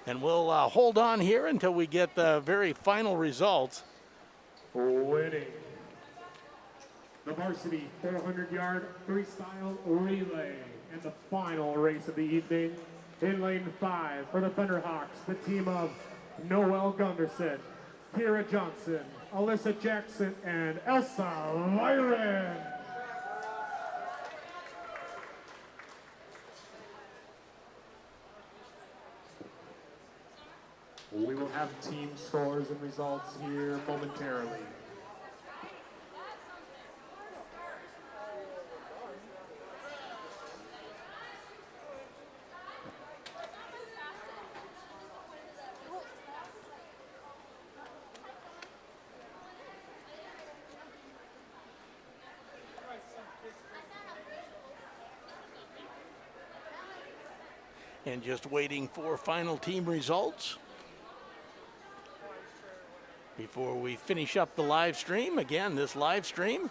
And we'll hold on here until we get the very final results. Winning the varsity 400-yard freestyle relay and the final race of the evening. In lane 5 for the Thunderhawks, the team of Noelle Gunderson, Kira Johnson, Alyssa Jackson, and Elsa Lyron. We will have team scores and results here momentarily. And just waiting for final team results before we finish up the live stream. Again, this live stream,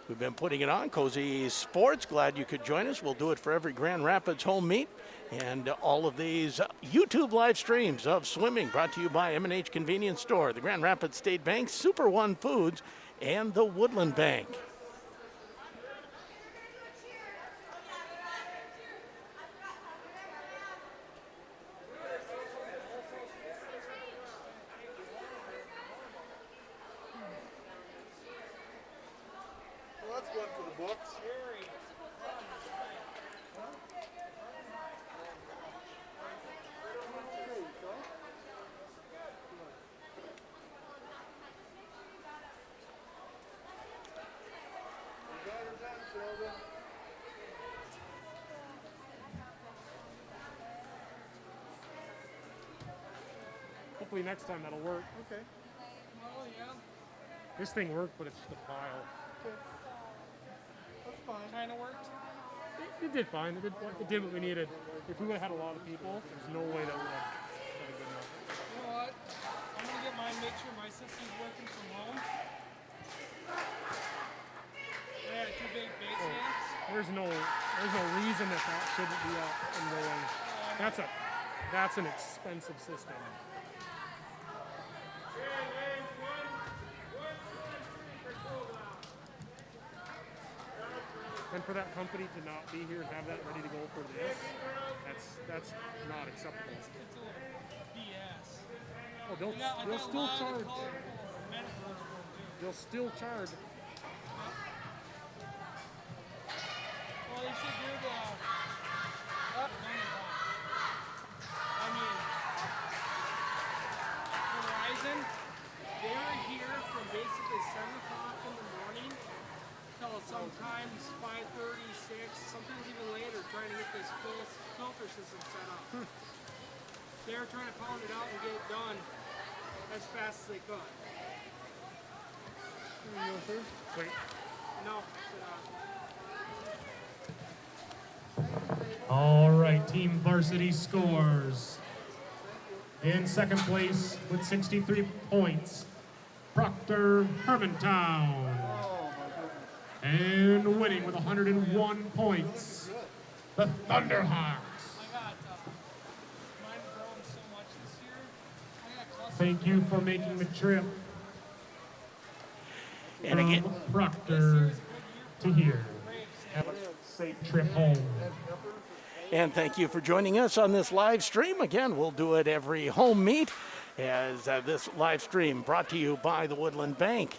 we've been putting it on Cozy Sports. Glad you could join us. We'll do it for every Grand Rapids home meet. And all of these YouTube live streams of swimming brought to you by M&H Convenience Store, the Grand Rapids State Bank, Super One Foods, and the Woodland Bank. Well, that's one for the books. Hopefully next time that'll work. Okay. Well, yeah. This thing worked, but it's just a pile. Okay. That's fine. Kind of worked. It did fine. It did what we needed. If we would have had a lot of people, there's no way that would have been good enough. You know what? I'm gonna get mine, make sure my system's working from home. Yeah, two big base amps. There's no reason that shouldn't be up and rolling. That's an expensive system. And for that company to not be here and have that ready to go for this, that's not acceptable. It's a little BS. Oh, they'll still charge. They'll still charge. Well, they should do the I mean, Verizon, they were here from basically 7 o'clock in the morning till sometimes 5:30, 6, sometimes even later, trying to get this full filter system set up. They were trying to pound it out and get it done as fast as they could. Wait. No, All right, Team Varsity scores. In second place with 63 points, Proctor Hermantown. And winning with 101 points, the Thunderhawks. I got mine grown so much this year. I got clusters. Thank you for making the trip And again, from Proctor to here. Have a safe trip home. and thank you for joining us on this live stream. Again, we'll do it every home meet as this live stream brought to you by the Woodland Bank.